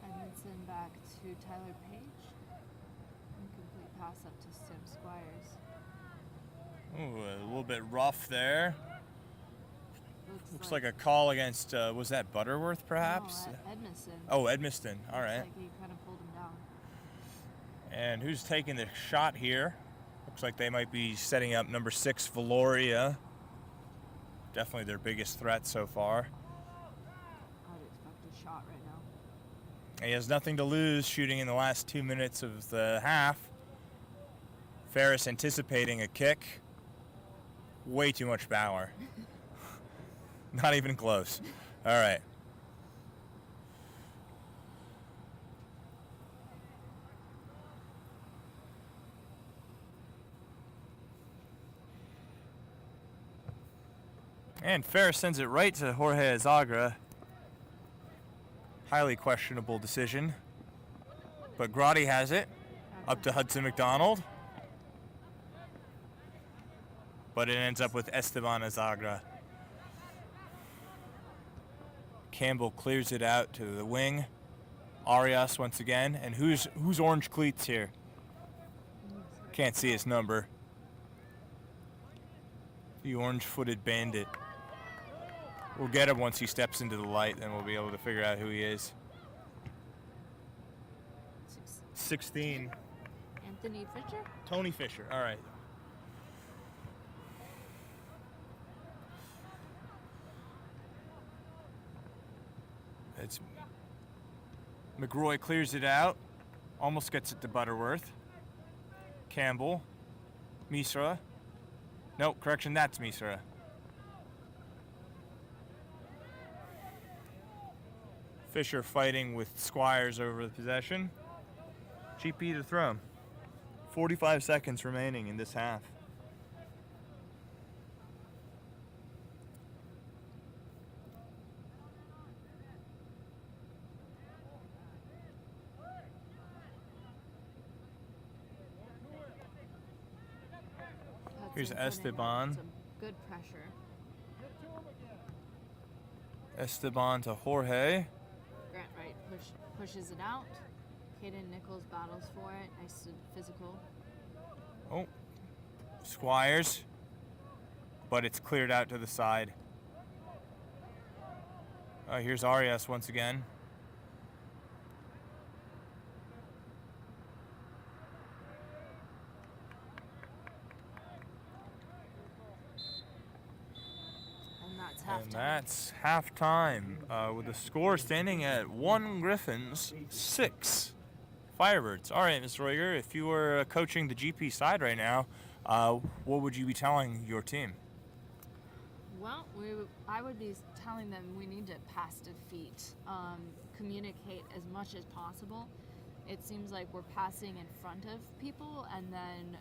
Edmondson back to Tyler Page. Incomplete pass up to Sim Squires. Ooh, a little bit rough there. Looks like a like call against, was that Butterworth perhaps? no, Edmondson. Oh, Edmiston. All right. Looks like he kind of pulled him down. And who's taking the shot here? Looks like they might be setting up number 6, Valoria. Definitely their biggest threat so far. I'd expect a shot right now. He has nothing to lose shooting in the last 2 minutes of the half. Ferris anticipating a kick. Way too much power. Not even close. All right. And Ferris sends it right to Jorge Azagra. Highly questionable decision. But Grotti has it. Up to Hudson McDonald. But it ends up with Esteban Azagra. Campbell clears it out to the wing. Arias once again. And who's orange cleats here? Can't see his number. The orange-footed bandit. We'll get him once he steps into the light, then we'll be able to figure out who he is. 16. Anthony Fisher? Tony Fisher. All right. It's McRoy clears it out. Almost gets it to Butterworth. Campbell. Misra. No, correction, that's Misra. Fisher fighting with Squires over the possession. GP to throw. 45 seconds remaining in this half. Here's putting on Esteban. some good pressure. Esteban to Jorge. Grant Wright pushes it out. Caden Nichols battles for it. Nice physical. Oh, Squires. But it's cleared out to the side. Here's Arias once again. And that's halftime. And that's halftime, with the score standing at 1 Griffins, 6 Firebirds. All right, Mr. Royer, if you were coaching the GP side right now, what would you be telling your team? Well, I would be telling them we need to pass defeat, communicate as much as possible. It seems like we're passing in front of people and then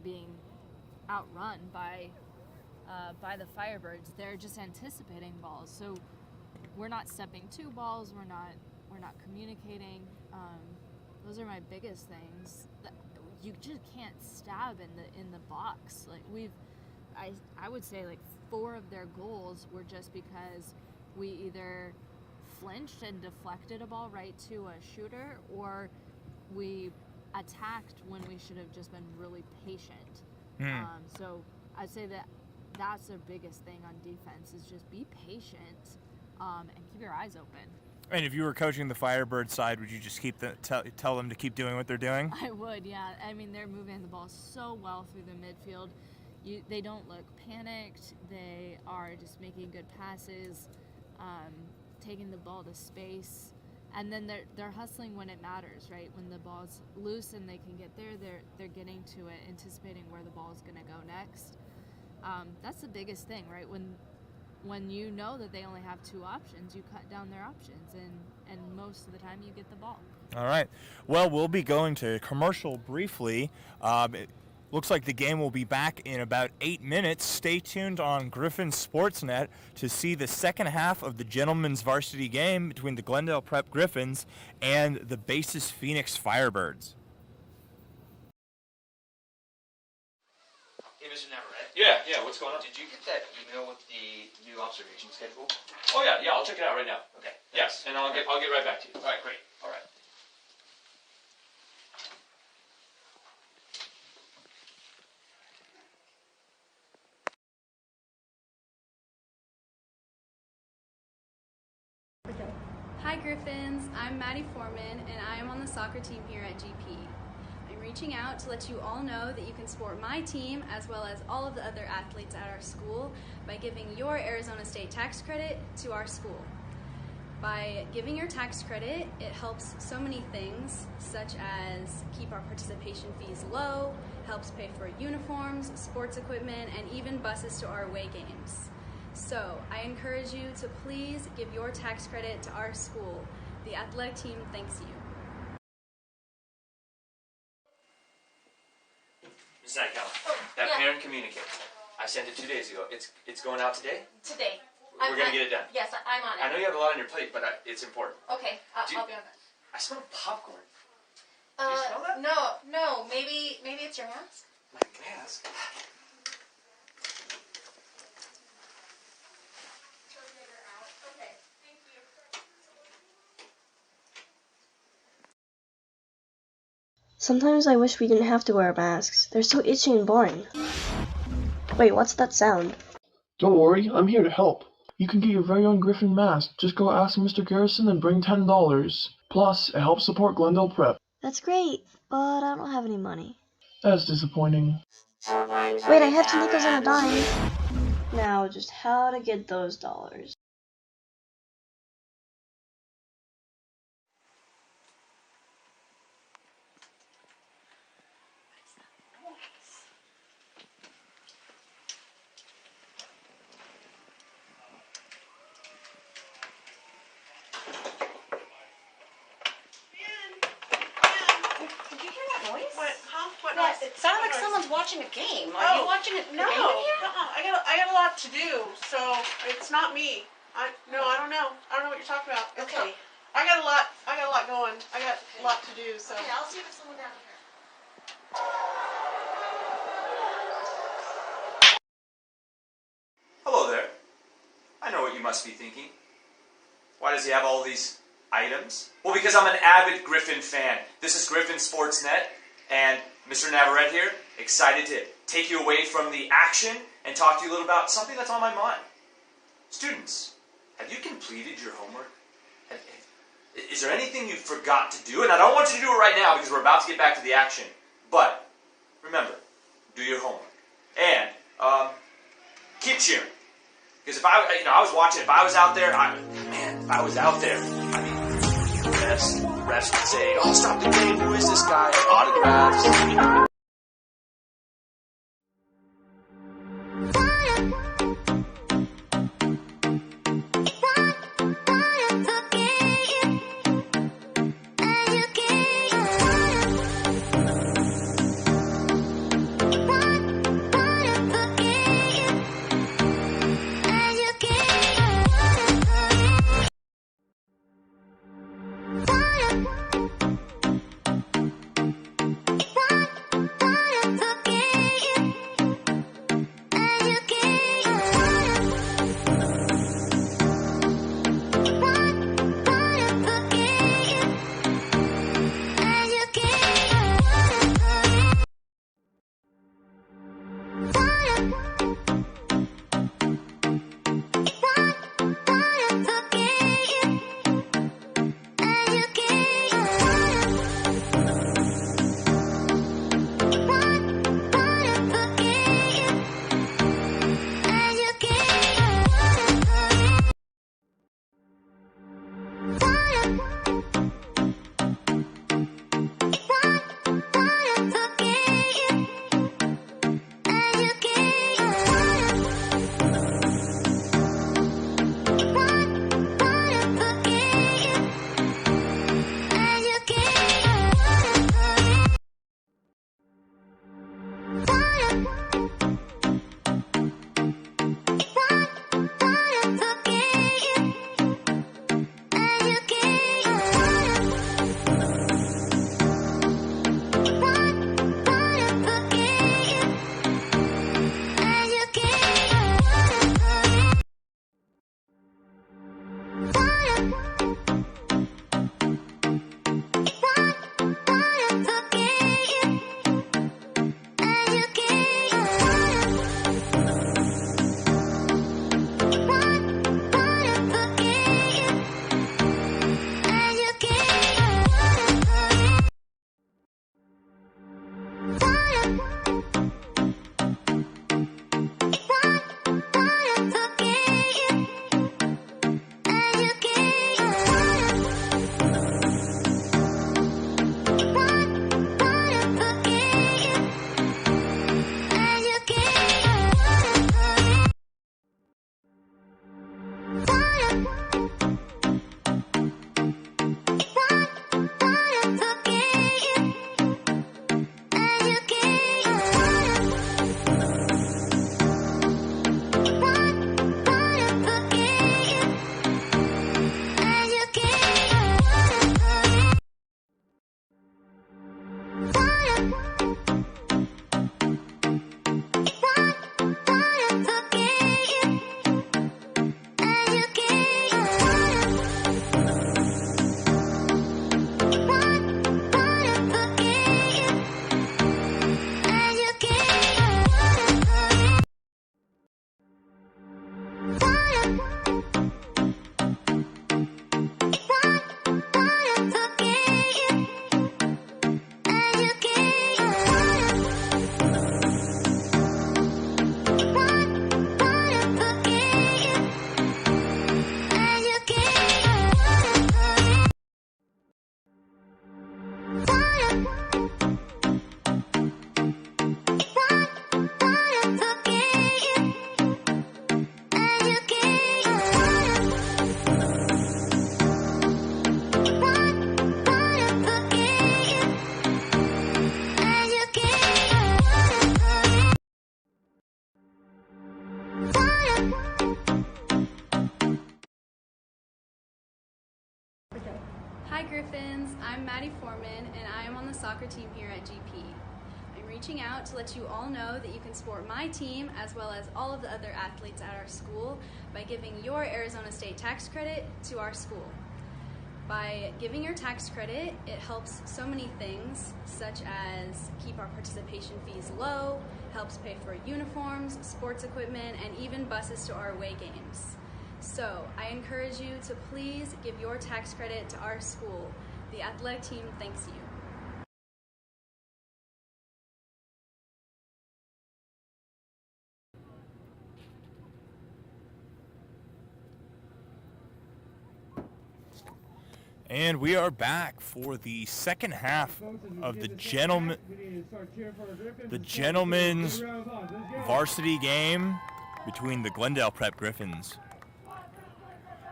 being outrun by the Firebirds. They're just anticipating balls, so we're not stepping to balls. We're not communicating. Those are my biggest things. You just can't stab in the box. Like I would say like 4 of their goals were just because we either flinched and deflected a ball right to a shooter, or we attacked when we should have just been really patient. So I'd say that's their biggest thing on defense is just be patient and keep your eyes open. And if you were coaching the Firebird side, would you just tell them to keep doing what they're doing? I would, yeah. I mean, they're moving the ball so well through the midfield. They don't look panicked. They are just making good passes, taking the ball to space, and then they're hustling when it matters, right? When the ball's loose and they can get there, they're getting to it, anticipating where the ball is going to go next. That's the biggest thing, right? When you know that they only have 2 options, you cut down their options, and most of the time you get the ball. All right. Well, we'll be going to commercial briefly. It looks like the game will be back in about 8 minutes. Stay tuned on Griffin Sportsnet to see the second half of the gentlemen's varsity game between the Glendale Prep Griffins and the Basis Phoenix Firebirds. Hey, Mr. Navarrete. Yeah, what's going on? Did you get that email with the new observation schedule? Oh yeah, I'll check it out right now. Okay. Yes, and I'll get right back to you. All right, great. All right. Hi Griffins, I'm Maddie Foreman and I am on the soccer team here at GP. I'm reaching out to let you all know that you can support my team as well as all of the other athletes at our school by giving your Arizona State tax credit to our school. By giving your tax credit, it helps so many things, such as keep our participation fees low, helps pay for uniforms, sports equipment, and even buses to our away games. So, I encourage you to please give your tax credit to our school. The athletic team thanks you. Ms. Nightgown, that parent communique. I sent it 2 days ago. It's going out today? Today. We're going to get it done. Yes, I'm on it. I know you have a lot on your plate, but it's important. Okay, I'll be on it. I smell popcorn. Do you smell that? No. Maybe it's your mask? My mask? Okay, thank you. Sometimes I wish we didn't have to wear masks. They're so itchy and boring. Wait, what's that sound? Don't worry, I'm here to help. You can get your very own Griffin mask. Just go ask Mr. Garrison and bring $10. Plus, it helps support Glendale Prep. That's great, but I don't have any money. That's disappointing. Wait, I have 2 nickels and a dime. Now, just how to get those dollars. It sounded like someone's watching a game. Are you watching a game in here? I got a lot to do, so it's not me. I don't know. I don't know what you're talking about. Okay. I got a lot going. I got a lot to do, so. Okay, I'll see if there's someone down here. must be thinking. Why does he have all these items? Well, because I'm an avid Griffin fan. This is Griffin Sportsnet, and Mr. Navarrete here, excited to take you away from the action and talk to you a little about something that's on my mind. Students, have you completed your homework? Is there anything you forgot to do? And I don't want you to do it right now because we're about to get back to the action. But remember, do your homework. And keep cheering. Because if I was watching, if I was out there, I mean, refs would say, "Oh, stop the game, who is this guy?" Autographs. Hi Griffins, I'm Maddie Foreman and I am on the soccer team here at GP. I'm reaching out to let you all know that you can support my team as well as all of the other athletes at our school by giving your Arizona State tax credit to our school. By giving your tax credit, it helps so many things, such as keep our participation fees low, helps pay for uniforms, sports equipment, and even buses to our away games. So I encourage you to please give your tax credit to our school. The athletic team thanks you. And we are back for the second half of the gentlemen's varsity game between the Glendale Prep Griffins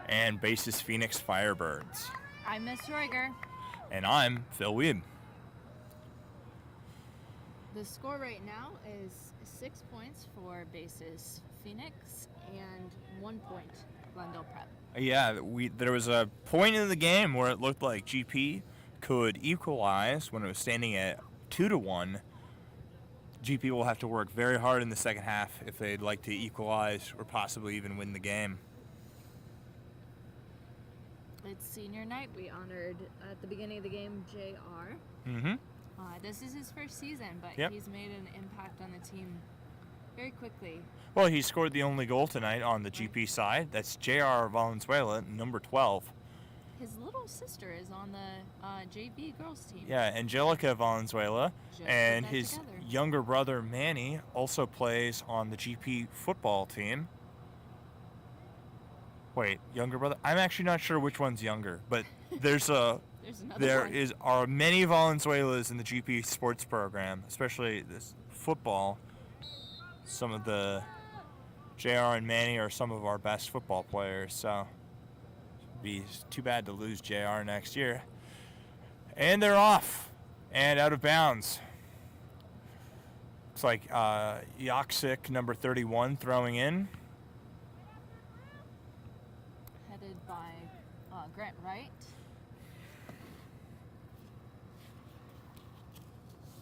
and Basis Phoenix Firebirds. I'm Miss Roiger. And I'm Phil Weeb. The score right now is 6 points for Basis Phoenix and 1 point Glendale Prep. Yeah, there was a point in the game where it looked like GP could equalize when it was standing at 2-1. GP will have to work very hard in the second half if they'd like to equalize or possibly even win the game. It's senior night. We honored at the beginning of the game JR. Mm-hmm. This is his first season, but Yep. He's made an impact on the team very quickly. Well, he scored the only goal tonight on the GP side. That's JR Valenzuela, number 12. His little sister is on the JV girls team. Yeah, Angelica Valenzuela. Just And put that his together. younger brother, Manny, also plays on the GP football team. Wait, younger brother? I'm actually not sure which one's younger, but There's another one. are many Valenzuelas in the GP sports program, especially this football. Some of the JR and Manny are some of our best football players, so it'd be too bad to lose JR next year. And they're off and out of bounds. Looks like Yoksik, number 31, throwing in. Headed by Grant Wright.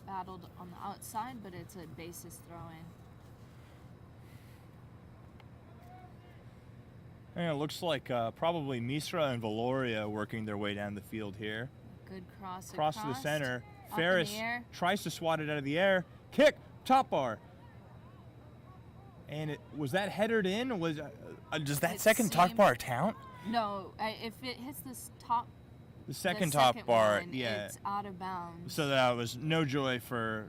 Battled on the outside, but it's a basis throw-in. And it looks like probably Misra and Valoria working their way down the field here. Good cross Cross to the center. Up Ferris in the air. tries to swat it out of the air. Kick, top bar. And was that headed in? Or does that It second top seemed- bar count? No, if it hits this top, The second the top second bar, one, yeah. it's out of bounds. So that was no joy for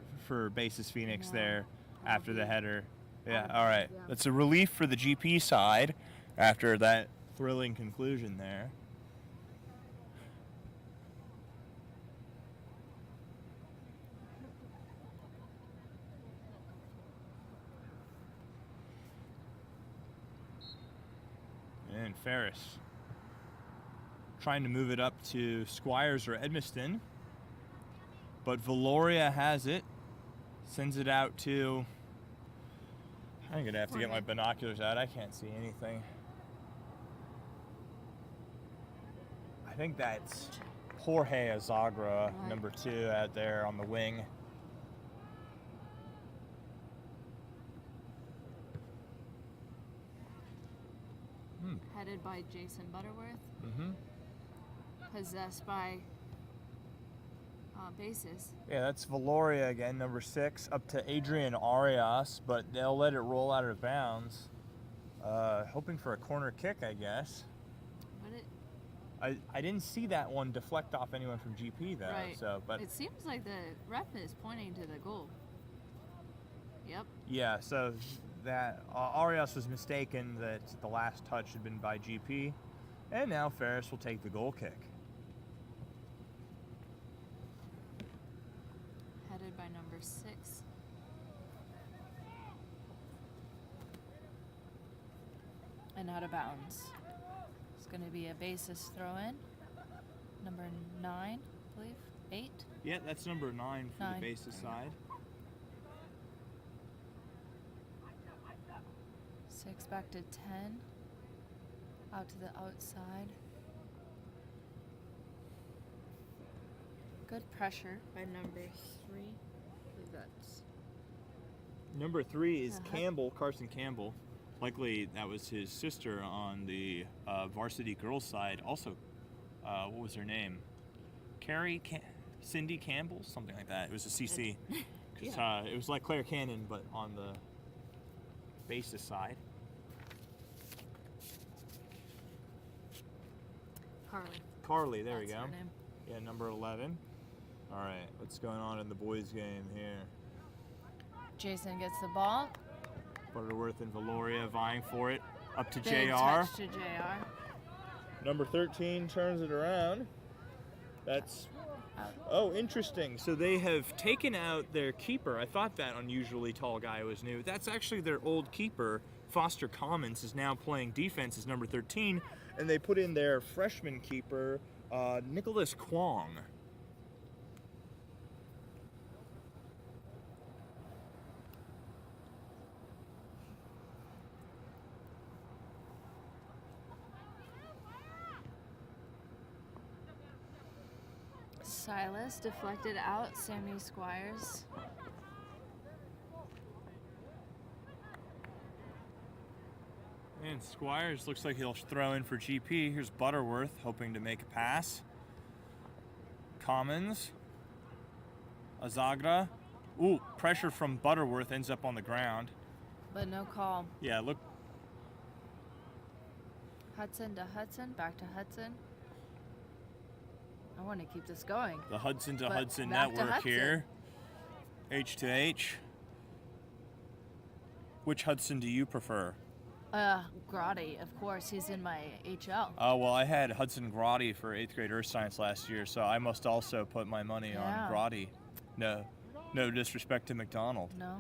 Basis Phoenix No, there after the header. Yeah, out of all right. bounds, yeah. That's a relief for the GP side after that thrilling conclusion there. And Ferris trying to move it up to Squires or Edmiston. But Valoria has it. Sends it out to... I'm going to have to get my binoculars out. I can't see anything. I think that's Jorge Azagra, number 2, out there on the wing. Headed by Jason Butterworth. Mm-hmm. Possessed by Basis. Yeah, that's Valoria again, number 6, up to Adrian Arias, but they'll let it roll out of bounds. Hoping for a corner kick, I guess. But I didn't see that one deflect off anyone from GP though. right. So, but It seems like the ref is pointing to the goal. Yep. yeah, so that Arias was mistaken that the last touch had been by GP, and now Ferris will take the goal kick. Headed by number 6. And out of bounds. It's going to be a basis throw-in. Number 9, I believe. 8. Yeah, that's number 9 for 9. the basis side. 6 back to 10. Out to the outside. Good pressure by number 3. I believe that's Number 3 is Campbell, Carson Campbell. Likely that was his sister on the varsity girls side. Also, what was her name? Cindy Campbell? Something like that. It was a CC. Yeah. It was like Claire Cannon, but on the basis side. Carly, there we go. Her name. Yeah, number 11. All right, what's going on in the boys' game here? Jason gets the ball. Butterworth and Valoria vying for it. Up to Big JR. touch to JR. Number 13 turns it around. That's... Oh, interesting. So they have taken out their keeper. I thought that unusually tall guy was new. That's actually their old keeper. Foster Commons is now playing defense as number 13, and they put in their freshman keeper, Nicholas Kwong. Silas deflected out. Sammy Squires. And Squires looks like he'll throw in for GP. Here's Butterworth hoping to make a pass. Commons. Azagra. Ooh, pressure from Butterworth, ends up on the ground. But no call. Yeah, look. Hudson to Hudson. Back to Hudson. I want to keep this going. The Hudson to But Hudson back to network Hudson. here. H to H. Which Hudson do you prefer? Grotti, of course. He's in my HL. Oh, well, I had Hudson Grotti for 8th grade Earth Science last year, so I must also put my money on Grotti. No disrespect to McDonald. No.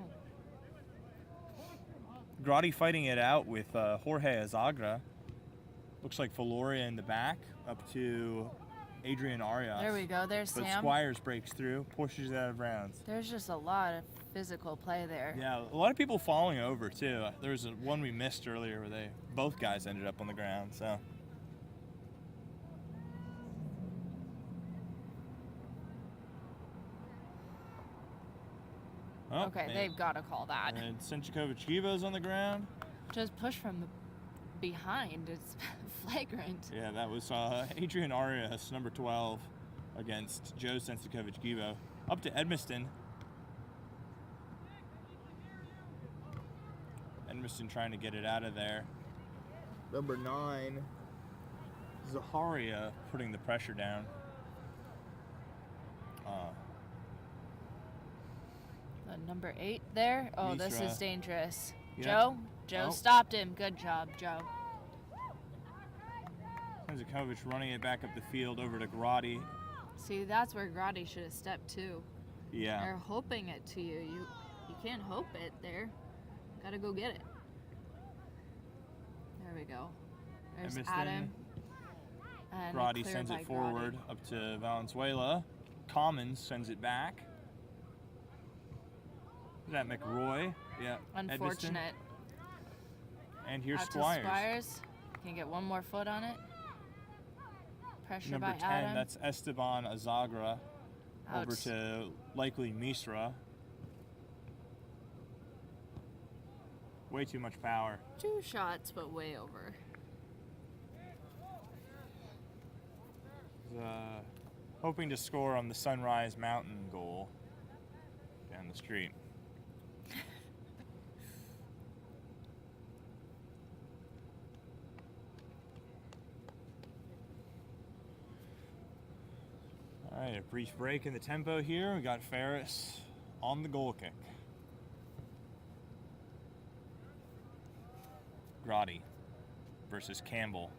Grotti fighting it out with Jorge Azagra. Looks like Valoria in the back, up to Adrian Arias. There we go. There's But Sam. Squires breaks through, pushes it out of bounds. There's just a lot of physical play there. Yeah, a lot of people falling over too. There was one we missed earlier where both guys ended up on the ground. So. Oh, Okay, man. they've got to call that. And Senchikovic-Givo's on the ground. Just push from the behind. It's flagrant. Yeah, that was Adrian Arias, number 12, against Joe Senchikovic-Givo. Up to Edmiston. Edmiston trying to get it out of there. Number 9, Zaharia putting the pressure down. Number 8 there. Oh, this Misra. is dangerous. Yeah. Joe stopped him. Good job, Joe. Senchikovic running it back up the field over to Grotti. See, that's where Grotti should have stepped too. Yeah. They're hoping it to you. You can't hope it there. Gotta go get it. There we go. There's Edmiston. Adam. And Grotti cleared sends by it forward Grotti. up to Valenzuela. Commons sends it back. Is that McRoy? Yeah. Edmiston. Unfortunate. And here's Out to Squires. Squires. Can get one more foot on it. Pressure Number by 10, Adam. that's Esteban Azagra. Over Out. to likely Misra. Way too much power. 2 shots, but way over. Hoping to score on the Sunrise Mountain goal down the street. All right, a brief break in the tempo here. We got Ferris on the goal kick. Grotti versus Campbell.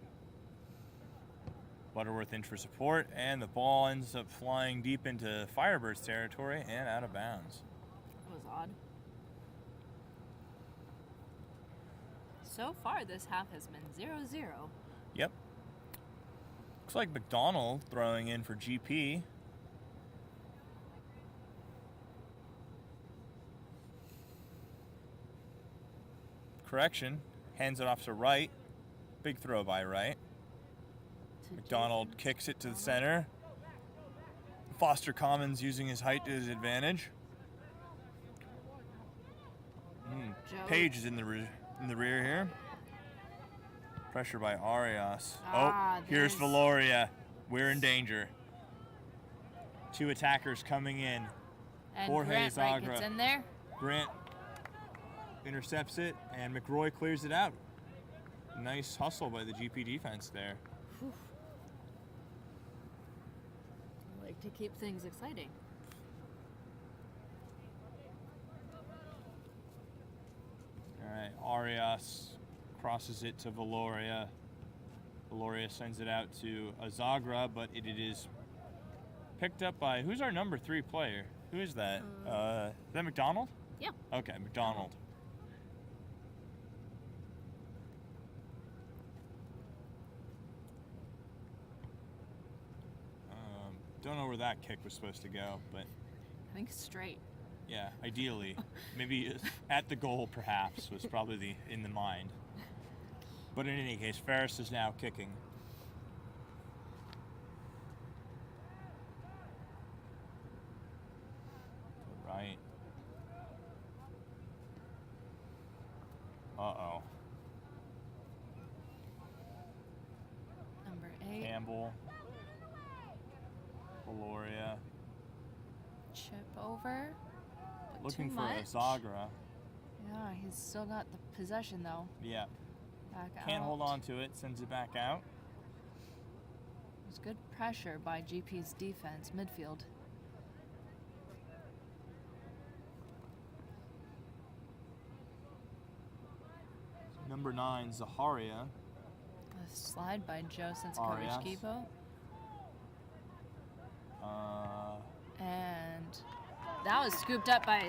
Butterworth in for support, and the ball ends up flying deep into Firebirds territory and out of bounds. That was odd. So far, this half has been 0-0. Yep. Looks like McDonald throwing in for GP. Correction. Hands it off to Wright. Big throw by Wright. McDonald kicks it to the center. Foster Commons using his height to his advantage. Page is in the rear here. Pressure by Arias. Here's Valoria. We're in danger. 2 attackers coming in. And Jorge Grant Zagra. gets in there. Grant intercepts it, and McRoy clears it out. Nice hustle by the GP defense there. Whew. I like to keep things exciting. All right, Arias crosses it to Valoria. Valoria sends it out to Azagra, but it is picked up by, who's our number 3 player? Who is that? Is that McDonald? Yeah. Okay, McDonald. Don't know where that kick was supposed to go, but I think straight. yeah, ideally. Maybe at the goal, perhaps, was probably in the mind. But in any case, Ferris is now kicking. Right. Uh-oh. Number 8. Campbell. Valoria. Chip over. But Looking too for much. Azagra. Yeah, he's still got the possession though. Yeah. Back out. Can't hold on to it. Sends it back out. There's good pressure by GP's defense, midfield. Number 9, Zaharia. A slide by Joe Arias. Senskovic-Kipo. And that was scooped up by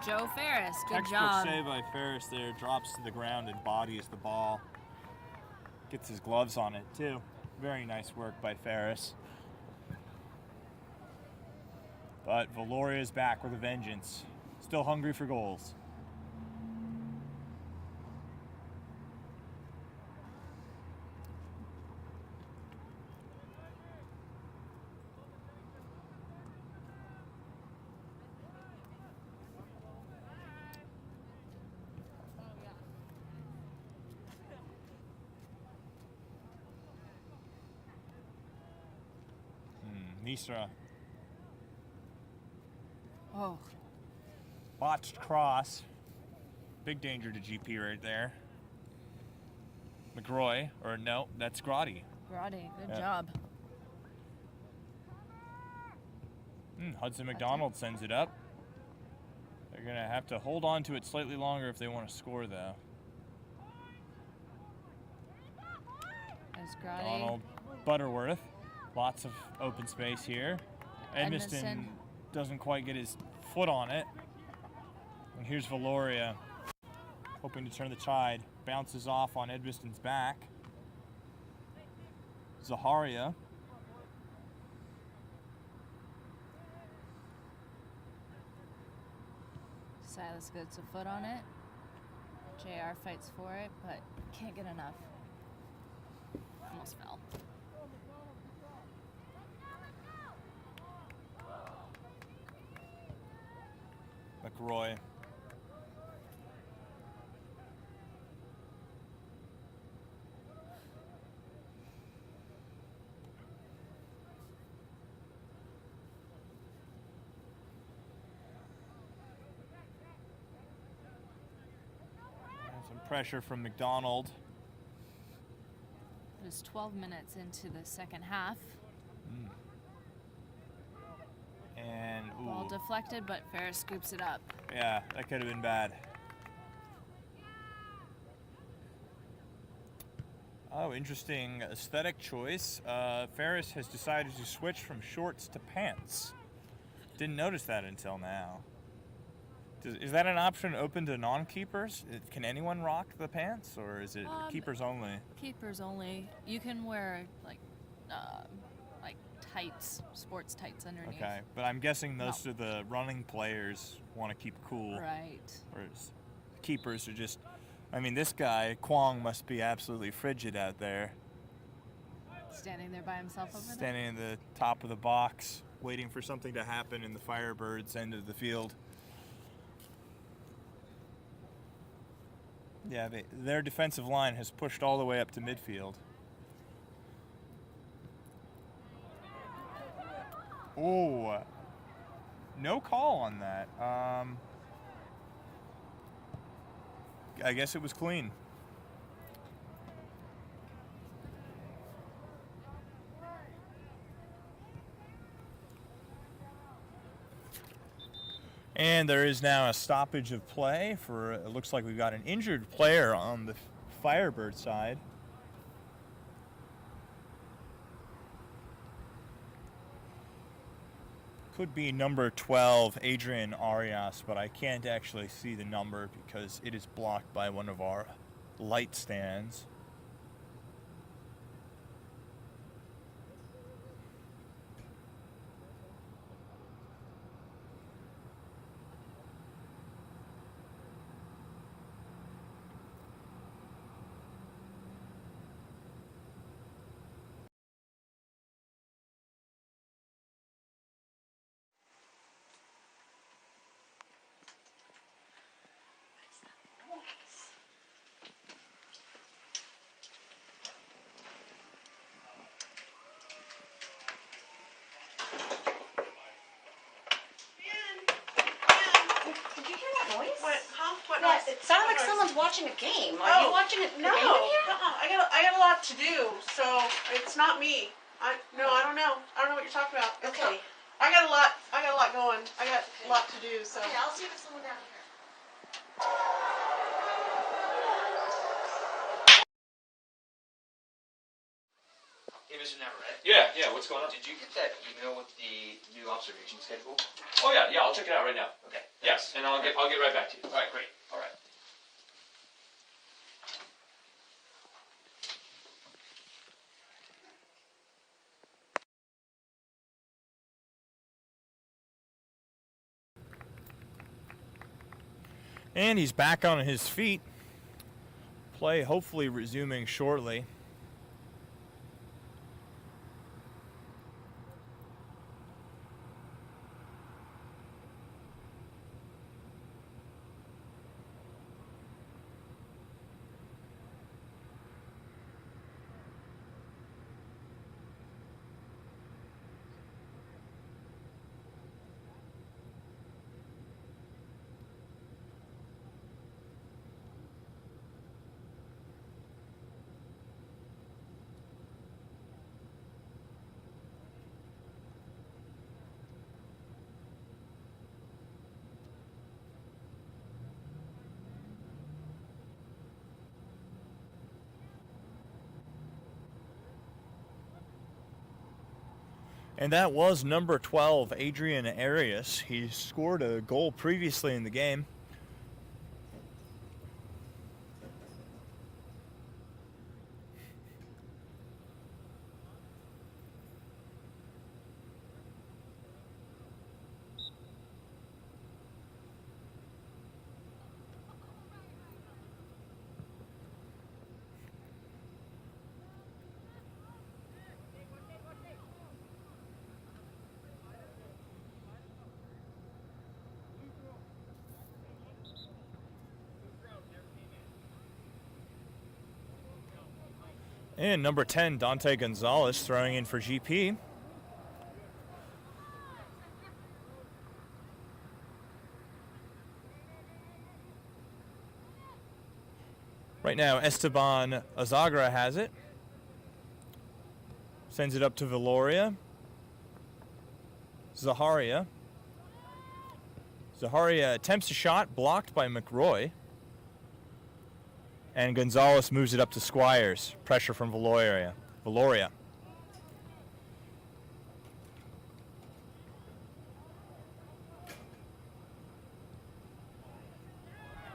Joe Ferris. Good textbook job. save by Ferris there. Drops to the ground and bodies the ball. Gets his gloves on it, too. Very nice work by Ferris. But Valoria's back with a vengeance. Still hungry for goals. Nisra. Oh. Botched cross. Big danger to GP right there. McRoy, or no, that's Grotti. Grotti, good job. Hudson McDonald sends it up. They're going to have to hold on to it slightly longer if they want to score, though. There's Grotti. Donald Butterworth. Lots of open space here. Edmiston doesn't quite get his foot on it. And here's Valoria, hoping to turn the tide. Bounces off on Edmiston's back. Zaharia. Silas gets a foot on it. JR fights for it, but can't get enough. Almost fell. McRoy. Some pressure from McDonald. It was 12 minutes into the second half. And Ball deflected, but Ferris scoops it up. Yeah, that could have been bad. Oh, interesting aesthetic choice. Ferris has decided to switch from shorts to pants. Didn't notice that until now. Is that an option open to non-keepers? Can anyone rock the pants, or is it keepers only? Keepers only. You can wear like tights, sports tights underneath. Okay, but I'm guessing most of the running players want to keep cool. Right. Whereas keepers are just, I mean, this guy, Kwong, must be absolutely frigid out there. Standing there by himself over there? Standing in the top of the box, waiting for something to happen in the Firebirds' end of the field. Yeah, their defensive line has pushed all the way up to midfield. Oh, no call on that. I guess it was clean. And there is now a stoppage of play for, it looks like we've got an injured player on the Firebird side. Could be number 12, Adrian Arias, but I can't actually see the number because it is blocked by one of our light stands. Did you hear that noise? What? Huh? What Yeah, noise? it sounded like What noise? someone's watching a game. Are you watching a game in here? I got a lot to do, so it's not me. I don't know. I don't know what you're talking about. Okay. I got a lot going. I got a lot to do, so. Okay, I'll see if there's someone down here. Hey, Mr. Navarrete. Yeah, what's going on? Did you get that email with the new observation schedule? Oh yeah, I'll check it out right now. Okay. Yes, and I'll get right back to you. All right, great. All right. And he's back on his feet. Play hopefully resuming shortly. And that was number 12, Adrian Arias. He scored a goal previously in the game. And number 10, Dante Gonzalez, throwing in for GP. Right now, Esteban Azagra has it. Sends it up to Valoria. Zaharia. Zaharia attempts a shot, blocked by McRoy. And Gonzalez moves it up to Squires. Pressure from Valoria.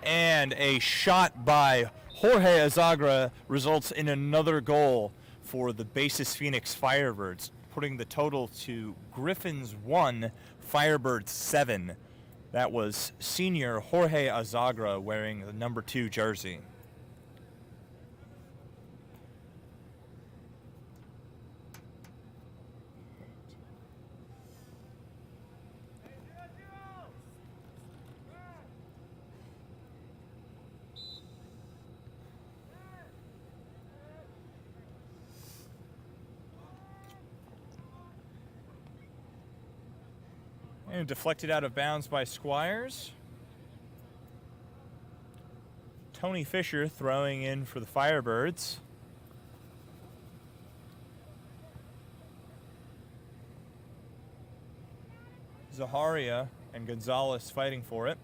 And a shot by Jorge Azagra results in another goal for the Basis Phoenix Firebirds, putting the total to Griffins 1, Firebirds 7. That was senior Jorge Azagra wearing the number 2 jersey. And deflected out of bounds by Squires. Tony Fisher throwing in for the Firebirds. Zaharia and Gonzalez fighting for it.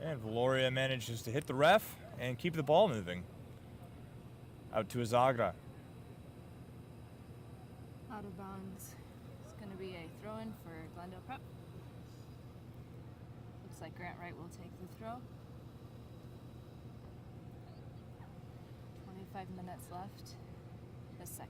And Valoria manages to hit the ref and keep the ball moving. Out to Azagra. Out of bounds. It's going to be a throw-in for Glendale Prep. Looks like Grant Wright will take the throw. 25 minutes left. The second.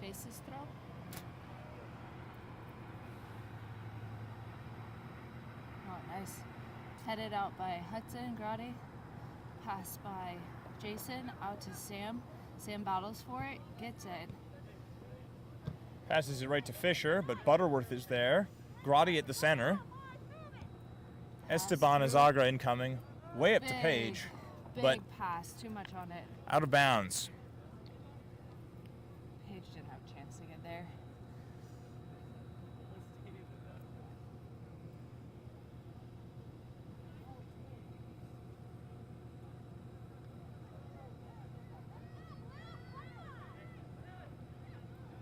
Bases throw. Oh, nice. Headed out by Hudson Grade. Pass by Jason out to Sam. Sam battles for it, gets it. Passes it right to Fisher, but Butterworth is there. Grotti at the center. Esteban Azagra incoming. Way up to Page. Big But pass, too much on it. out of bounds. Page didn't have a chance to get there.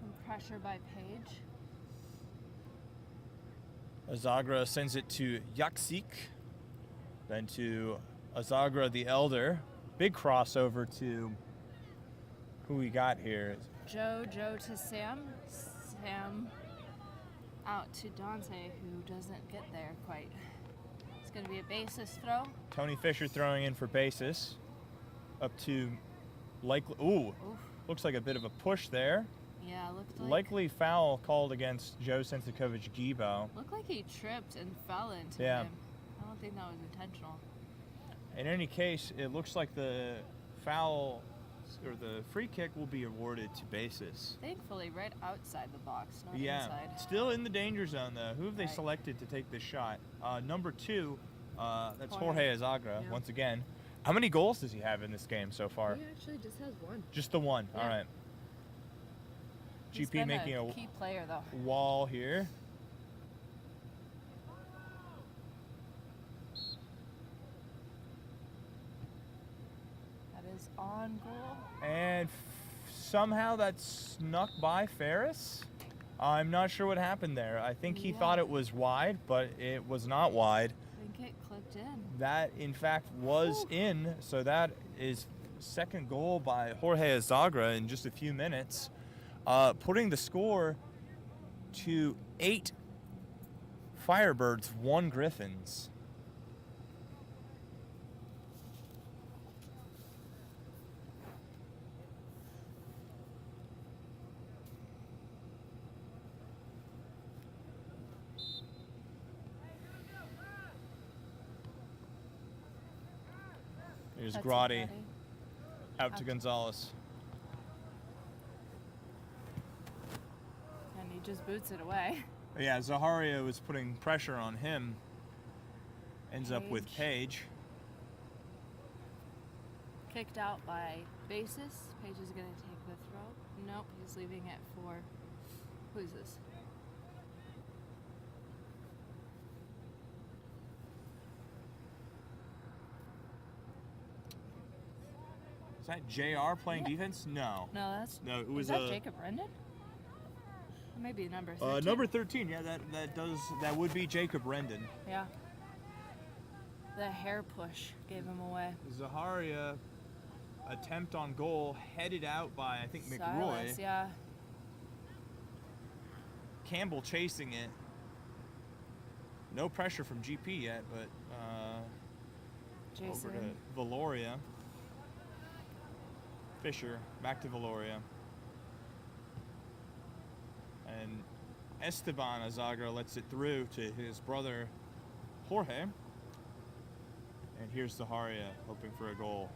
And pressure by Page. Azagra sends it to Yaksik. Then to Azagra the Elder. Big crossover to who we got here. Joe to Sam. Sam out to Dante, who doesn't get there quite. It's going to be a basis throw. Tony Fisher throwing in for basis. Up to likely. Ooh. Looks like a bit of a push there. Yeah, looked like. Likely foul called against Joe Sensikovich-Gibo. Looked like he tripped and fell into Yeah. him. I don't think that was intentional. In any case, it looks like the foul or the free kick will be awarded to basis. Thankfully, right outside the box, not Yeah, inside. still in the danger zone though. Who have they Right. selected to take this shot? Number 2, that's Jorge. Jorge Azagra Yeah. once again. How many goals does he have in this game so far? He actually just has one. Just the one. Yeah. All right. He's GP been making a a key player though. wall here. That is on goal. And somehow that snuck by Ferris. I'm not sure what happened there. I think he thought it was wide, but it was not wide. I think it clipped in. That, in fact, was in. So that is second goal by Jorge Azagra in just a few minutes, putting the score to 8 Firebirds, 1 Griffins. Here's That's Grotti Grotti. out to Gonzalez. And he just boots it away. Yeah, Zaharia was putting pressure on him. Ends up with Page. Kicked out by basis. Page is going to take the throw. Nope, he's leaving it for. Who's this? Is that JR playing defense? No. No, that's. No, it was Is that Jacob Rendon? Maybe number 13. Number 13. Yeah, that would be Jacob Rendon. Yeah. The hair push gave him away. Zaharia attempt on goal headed out by I think McRoy. Silas, yeah. Campbell chasing it. No pressure from GP yet, but Jason. over to Valoria. Fisher back to Valoria. And Esteban Azagra lets it through to his brother Jorge. And here's Zaharia hoping for a goal.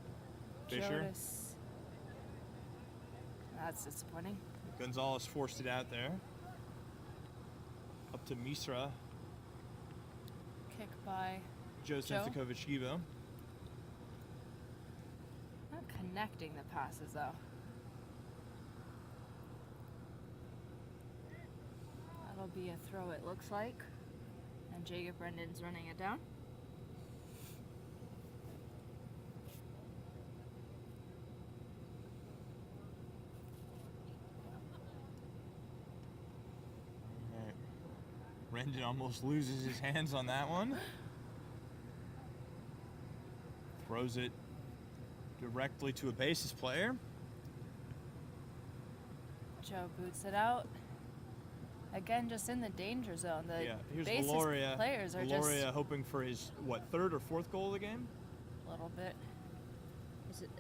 Fisher. Jonas. That's disappointing. Gonzalez forced it out there. Up to Misra. Kick by Joe Sensikovich-Gibo. connecting the passes, though. That'll be a throw, it looks like. And Jacob Brendan's running it down. Brendan almost loses his hands on that one. Throws it directly to a bases player. Joe boots it out. Again, just in the danger zone. The here's bases Valoria. players are Valoria just hoping for his, third or fourth goal of the game? a little bit. Is it?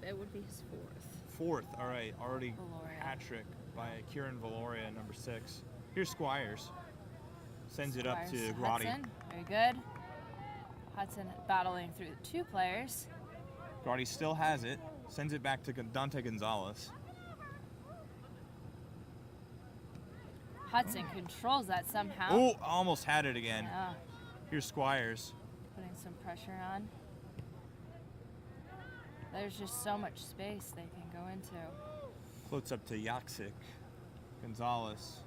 It would be his fourth. Fourth, all right. Already Valoria. hat trick by Kieran Valoria, number 6. Here's Squires. Sends it up to Grotti. Hudson, very good. Hudson battling through the 2 players. Grotti still has it. Sends it back to Dante Gonzalez. Hudson controls that somehow. Oh, almost had it again. Yeah. Here's Squires. Putting some pressure on. There's just so much space they can go into. Floats up to Yaksik. Gonzalez.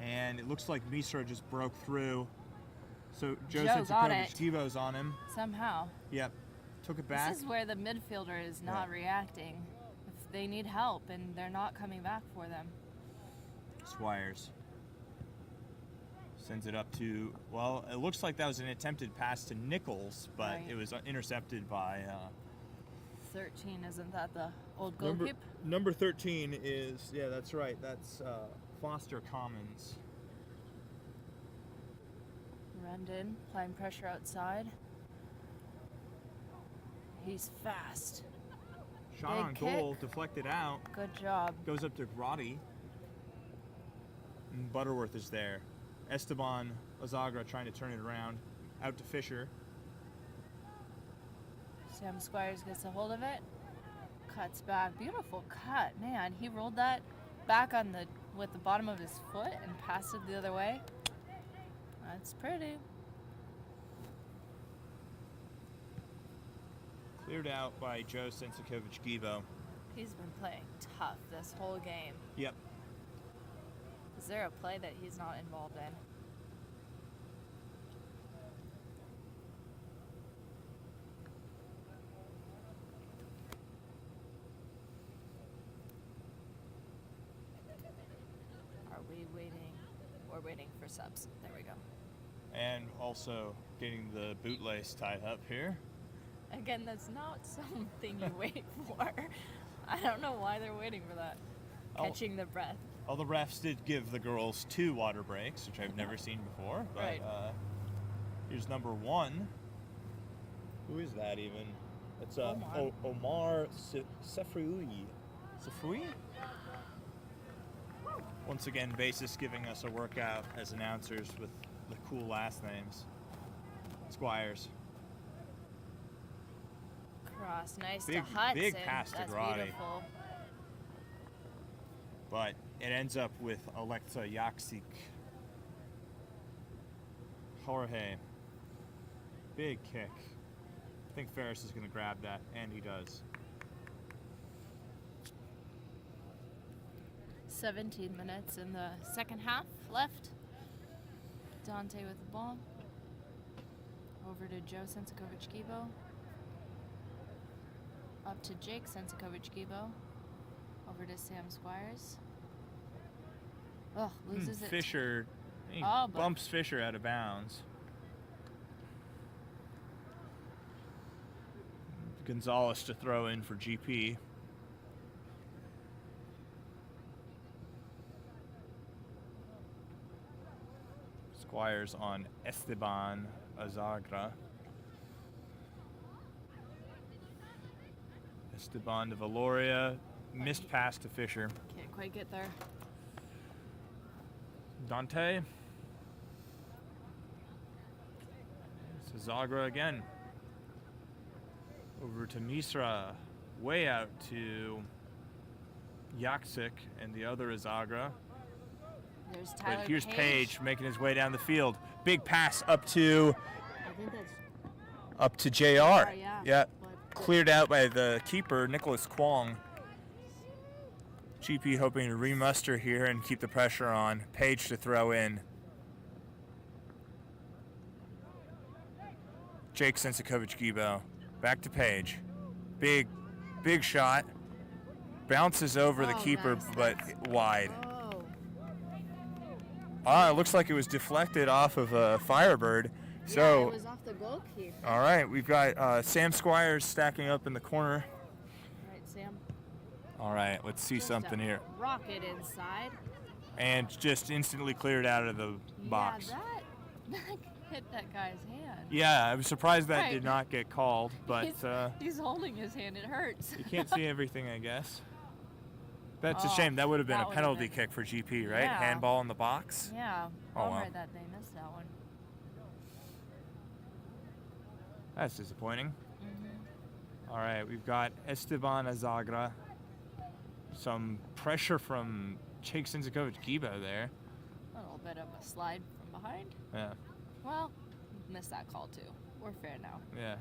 And it looks like Misra just broke through. So Joe got it. Givo's on him. Somehow. Yep. Took it back. This is where the midfielder is not reacting. If they need help and they're not coming back for them. Squires. Sends it up to, well, it looks like that was an attempted pass to Nichols, but it was intercepted by... 13, isn't that the old goalkeeper? Number 13 is, yeah, that's right. That's Foster Commons. Brendan applying pressure outside. He's fast. Shot on goal, deflected out. Good job. Goes up to Grotti. And Butterworth is there. Esteban Azagra trying to turn it around. Out to Fisher. Sam Squires gets a hold of it. Cuts back. Beautiful cut. Man, he rolled that back on with the bottom of his foot and passed it the other way. That's pretty. Cleared out by Joe Sensikovich-Givo. He's been playing tough this whole game. Yep. Is there a play that he's not involved in? Are we waiting? We're waiting for subs. There we go. And also getting the bootlace tied up here. Again, that's not something you wait for. I don't know why they're waiting for that. Catching the breath. Well, the refs did give the girls 2 water breaks, which I've never seen before. But here's number 1. Who is that even? It's Omar Sefrioui. Sefrioui? Once again, Basis giving us a workout as announcers with the cool last names. Squires. Cross, nice to Hudson. Big pass to Grotti. Beautiful. But it ends up with Alexa Yaksik. Jorge. Big kick. I think Ferris is going to grab that, and he does. 17 minutes in the second half left. Dante with the ball. Over to Joe Sensikovich-Givo. Up to Jake Sensikovich-Givo. Over to Sam Squires. Oh, loses it. Fisher. He bumps Fisher out of bounds. Gonzalez to throw in for GP. Squires on Esteban Azagra. Esteban to Valoria. Missed pass to Fisher. Can't quite get there. Dante. It's Azagra again. Over to Misra. Way out to Yaksik and the other Azagra. There's Tyler But here's Page making his way down the field. Big pass up to I think that's JR. Yeah. cleared out by the keeper, Nicholas Kwong. GP hoping to remuster here and keep the pressure on. Page to throw in. Jake Sensikovich-Gibo. Back to Page. Big shot. Bounces over the keeper, but wide. It looks like it was deflected off of a Firebird. So, it was off the goalkeeper. All right, we've got Sam Squires stacking up in the corner. All right, Sam. All right, let's see something here. Rocket inside. And just instantly cleared out of the box. Yeah, that hit that guy's hand. Yeah, I was surprised that did not get called, but he's holding his hand. It hurts. You can't see everything, I guess. That's a shame. That would have been a penalty kick for GP, right? Yeah. Handball in the box. Yeah. Oh, wow. That they missed that one. That's disappointing. All right, we've got Esteban Azagra. Some pressure from Jake Sensikovich-Gibo there. A little bit of a slide from behind. Yeah. Well, missed that call too. We're fair now. Yeah.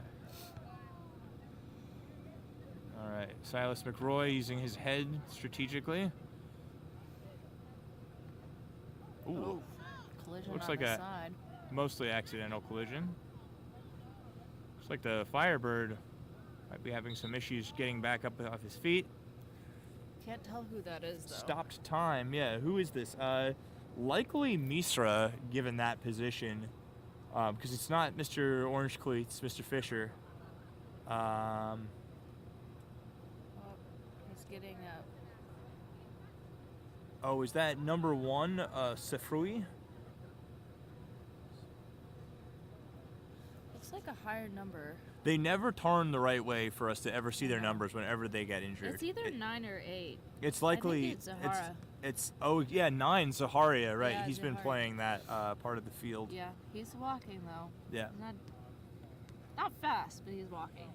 All right, Silas McRoy using his head strategically. Ooh. Collision Looks on like the a side. mostly accidental collision. Looks like the Firebird might be having some issues getting back up off his feet. Can't tell who that is though. Stopped time. Yeah, who is this? Likely Misra, given that position, because it's not Mr. Orange Cleats, Mr. Fisher. He's getting up. Oh, is that number 1, Sefrui? Looks like a higher number. They never turn the right way for us to ever see their numbers whenever they get injured. It's either 9 or 8. It's likely. I think it's Zahara. It's 9 Zaharia, right? Yeah, He's been Zahara. playing that part of the field. Yeah, he's walking though. Yeah. Not fast, but he's walking.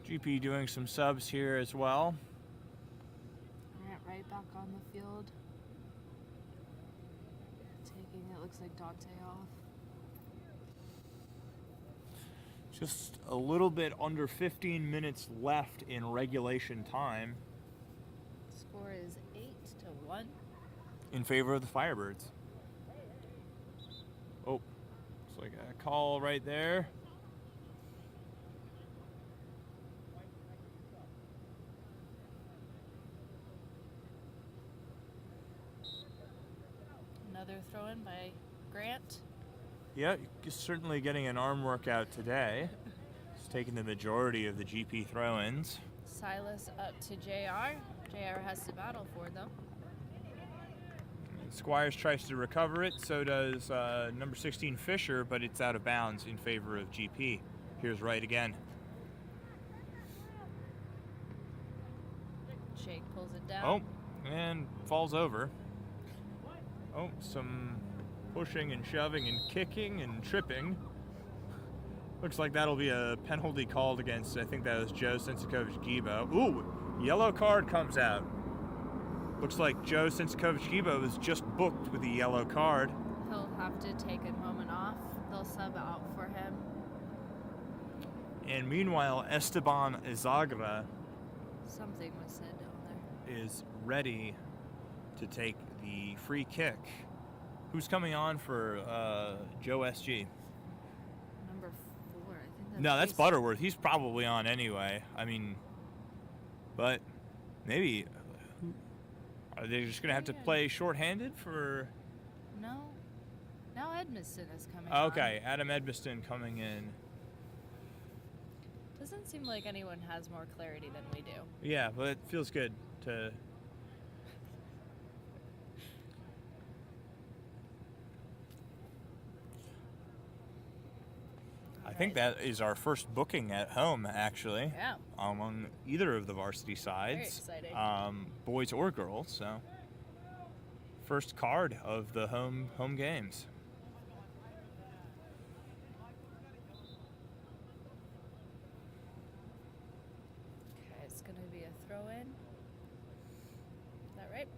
GP doing some subs here as well. Right back on the field. Taking it looks like Dante off. Just a little bit under 15 minutes left in regulation time. Score is 8-1. In favor of the Firebirds. Oh, looks like a call right there. Another throw in by Grant. Yeah, certainly getting an arm workout today. He's taking the majority of the GP throw-ins. Silas up to JR. JR has to battle for them. Squires tries to recover it, so does number 16 Fisher, but it's out of bounds in favor of GP. Here's Wright again. Jake pulls it down. Oh, and falls over. Oh, some pushing and shoving and kicking and tripping. Looks like that'll be a penalty called against, I think that was Joe Sensikovich-Gibo. Ooh, yellow card comes out. Looks like Joe Sensikovich-Gibo was just booked with a yellow card. He'll have to take a moment off. They'll sub out for him. And meanwhile, Esteban Izagra Something was said down there. is ready to take the free kick. Who's coming on for Joe SG? Number 4, I think that's No, that's Jason. Butterworth. He's probably on anyway. I mean, but maybe are they just gonna have to play shorthanded for? No. Now Edmiston is coming on. Okay, Adam Edmiston coming in. Doesn't seem like anyone has more clarity than we do. Yeah, but it feels good to. I think that is our first booking at home, actually. Yeah. Among either of the varsity sides. Very exciting. Boys or girls, so. First card of the home games. Okay, it's going to be a throw-in. Is that right?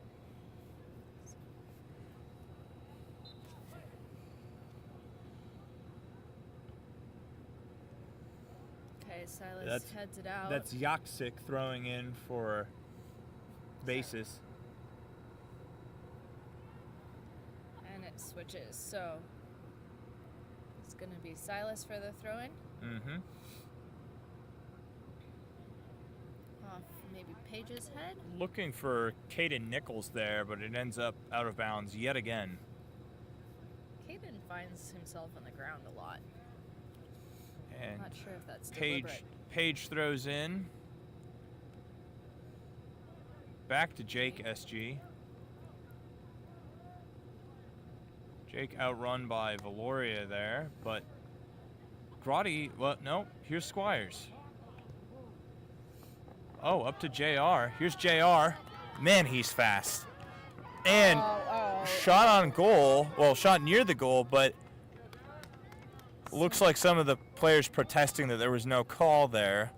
Okay, Okay, Silas heads it out. That's Yaksik throwing in for bases. And it switches, so it's going to be Silas for the throw-in. Mm-hmm. Off maybe Page's head. Looking for Caden Nichols there, but it ends up out of bounds yet again. Caden finds himself on the ground a lot. And I'm not sure if that's deliberate. Page throws in. Back to Jake SG. Jake outrun by Valoria there, but Grotti, well, no, here's Squires. Oh, up to JR. Here's JR. Man, he's fast. And shot on goal, well, shot near the goal, but looks like some of the players protesting that there was no call there.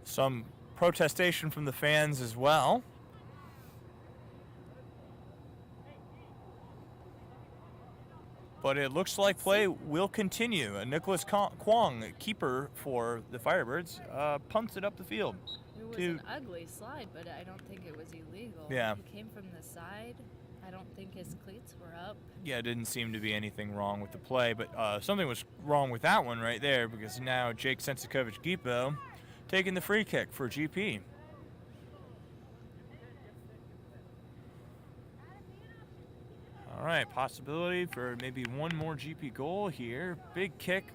Some protestation from the fans as well. But it looks like play will continue. Nicholas Kwong, keeper for the Firebirds, punts it up the field. It was an ugly slide, but I don't think it was illegal. Yeah. He came from the side. I don't think his cleats were up. Yeah, it didn't seem to be anything wrong with the play, but something was wrong with that one right there, because now Jake Sensikovich-Gipo taking the free kick for GP. All right, possibility for maybe one more GP goal here. Big kick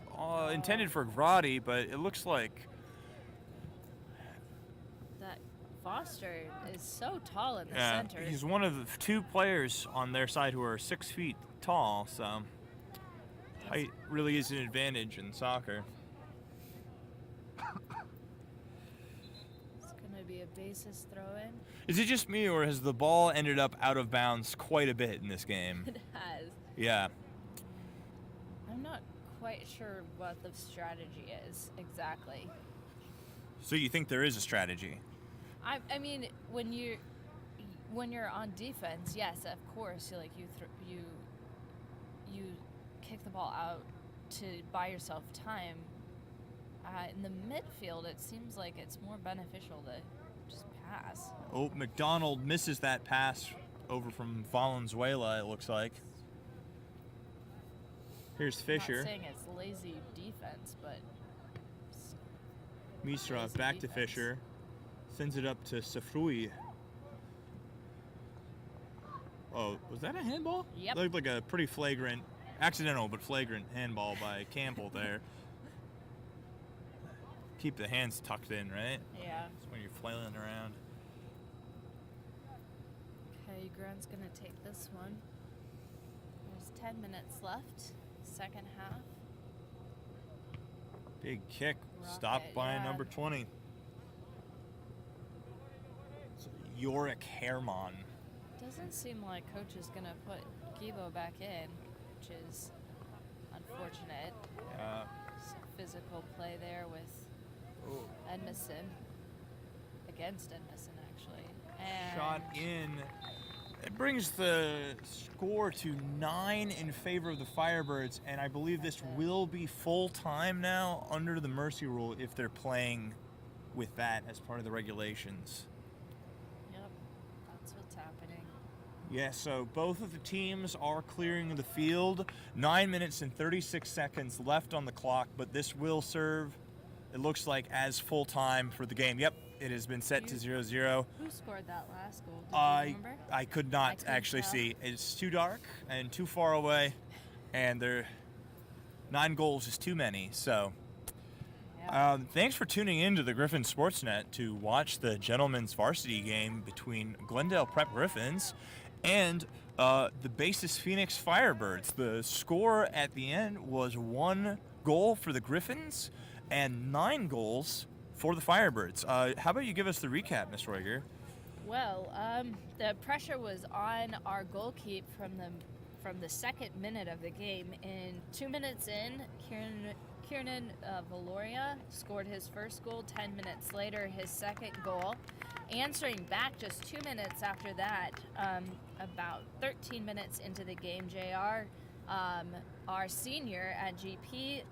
intended for Grotti, but it looks like that Foster is so tall in the center. He's one of the two players on their side who are 6 feet tall, so height really is an advantage in soccer. It's going to be a basis throw-in. Is it just me, or has the ball ended up out of bounds quite a bit in this game? It has. Yeah. I'm not quite sure what the strategy is exactly. So you think there is a strategy? I mean, when you're on defense, yes, of course, you kick the ball out to buy yourself time. In the midfield, it seems like it's more beneficial to just pass. Oh, McDonald misses that pass over from Valenzuela, it looks like. Here's Fisher. I'm not saying it's lazy defense, but Misra back to Fisher. Sends it up to Safrui. Oh, was that a handball? Yep. Looked like a pretty flagrant, accidental but flagrant handball by Campbell there. Keep the hands tucked in, right? Yeah. That's when you're flailing around. Okay, Grant's gonna take this one. There's 10 minutes left, second half. Big kick, stopped by number 20. It's Yorick Herman. Doesn't seem like coach is gonna put Gibo back in, which is unfortunate. Yeah. Some physical play there with Edmondson. Against Edmondson, actually. And Shot in. It brings the score to 9 in favor of the Firebirds, and I believe this will be full time now under the mercy rule if they're playing with that as part of the regulations. Yep, that's what's happening. Yeah, so both of the teams are clearing the field. 9 minutes and 36 seconds left on the clock, but this will serve, it looks like, as full time for the game. Yep, it has been set to 0-0. Who scored that last goal? Did you remember? I could not actually see. It's too dark and too far away, and 9 goals is too many. So, thanks for tuning in to the Griffin Sportsnet to watch the gentlemen's varsity game between Glendale Prep Griffins and the Basis Phoenix Firebirds. The score at the end was 1 goal for the Griffins and 9 goals for the Firebirds. How about you give us the recap, Ms. Roeger? Well, the pressure was on our goalkeep from the second minute of the game. In 2 minutes in, Kiernan Valoria scored his first goal. 10 minutes later, his second goal. Answering back just 2 minutes after that, about 13 minutes into the game, JR our senior at GP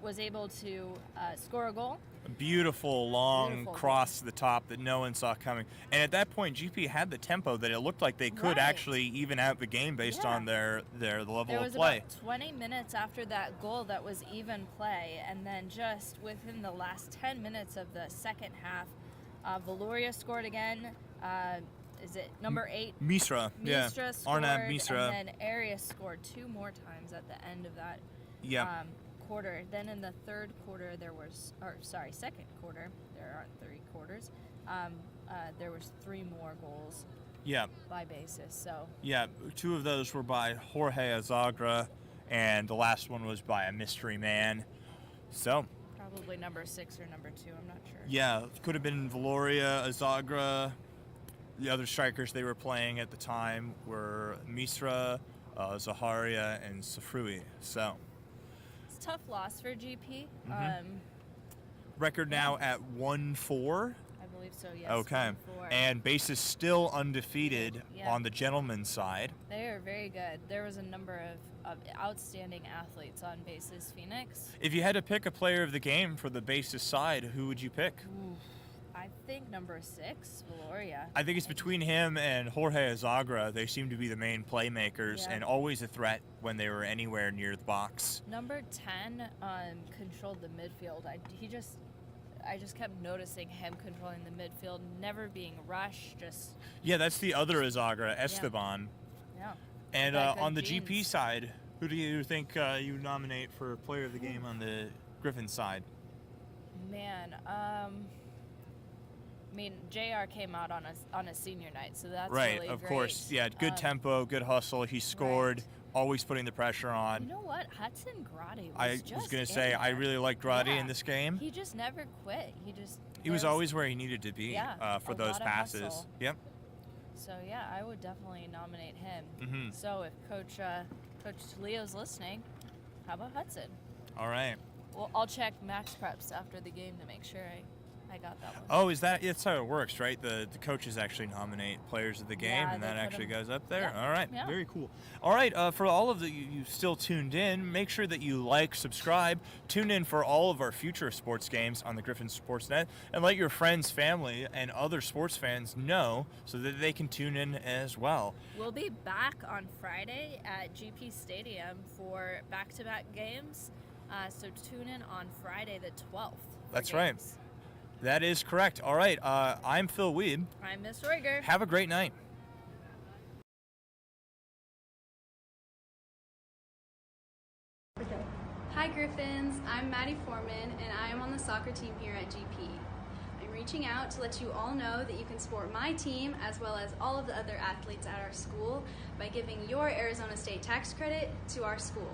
was able to score a goal. A beautiful long cross to the top that no one saw coming. And at that point, GP had the tempo that it looked like they could actually even out the game based on their level of play. There was about 20 minutes after that goal that was even play, and then just within the last 10 minutes of the second half, Valoria scored again. Is it number 8? Misra, yeah. Misra scored, Arnab Misra. and then Arias scored 2 more times at the end of that quarter. Then in the third quarter, second quarter, there aren't 3 quarters, there was 3 more goals by basis. So 2 of those were by Jorge Azagra, and the last one was by a mystery man. So probably number 6 or number 2, I'm not sure. Yeah, could have been Valoria, Azagra. The other strikers they were playing at the time were Misra, Zaharia, and Safrui. So it's a tough loss for GP. Record now at 1-4. I believe so, yes. Okay. 1-4. And base is still undefeated on the gentlemen's side. They are very good. There was a number of outstanding athletes on Bases Phoenix. If you had to pick a player of the game for the Bases side, who would you pick? I think number 6, Valoria. I think it's between him and Jorge Azagra. They seem to be the main playmakers and always a threat when they were anywhere near the box. Number 10 controlled the midfield. I just kept noticing him controlling the midfield, never being rushed. That's the other Azagra, Esteban. Yeah. And on the GP side, who do you think you nominate for player of the game on the Griffin side? Man, JR came out on a senior night, so that's right, really of great. course. Yeah, good tempo, good hustle. He scored, always putting the pressure on. You know what? Hudson Grotti I was going to say, I really like Grotti in this game. He just never quit. He was always where he needed to be for those passes. Hustle. Yep. So, I would definitely nominate him. Mm-hmm. So, if Coach Leo's listening, how about Hudson? All right. Well, I'll check Max Preps after the game to make sure I got that one. Oh, that's how it works, right? The coaches actually nominate players of the game, and that actually goes up there. Yeah. All right, Yeah. Very cool. All right, for all of you still tuned in, make sure that you like, subscribe, tune in for all of our future sports games on the Griffin Sports Net, and let your friends, family, and other sports fans know so that they can tune in as well. We'll be back on Friday at GP Stadium for back-to-back games, so tune in on Friday the 12th. That's right. That is correct. All right, I'm Phil Weeb. I'm Miss Roiger. Have a great night. Hi Griffins, I'm Maddie Foreman and I am on the soccer team here at GP. I'm reaching out to let you all know that you can support my team as well as all of the other athletes at our school by giving your Arizona State tax credit to our school.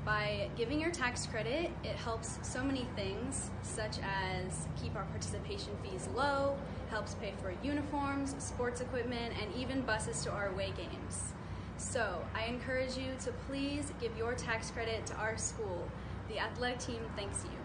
By giving your tax credit, it helps so many things, such as keep our participation fees low, helps pay for uniforms, sports equipment, and even buses to our away games. So I encourage you to please give your tax credit to our school. The athletic team thanks you.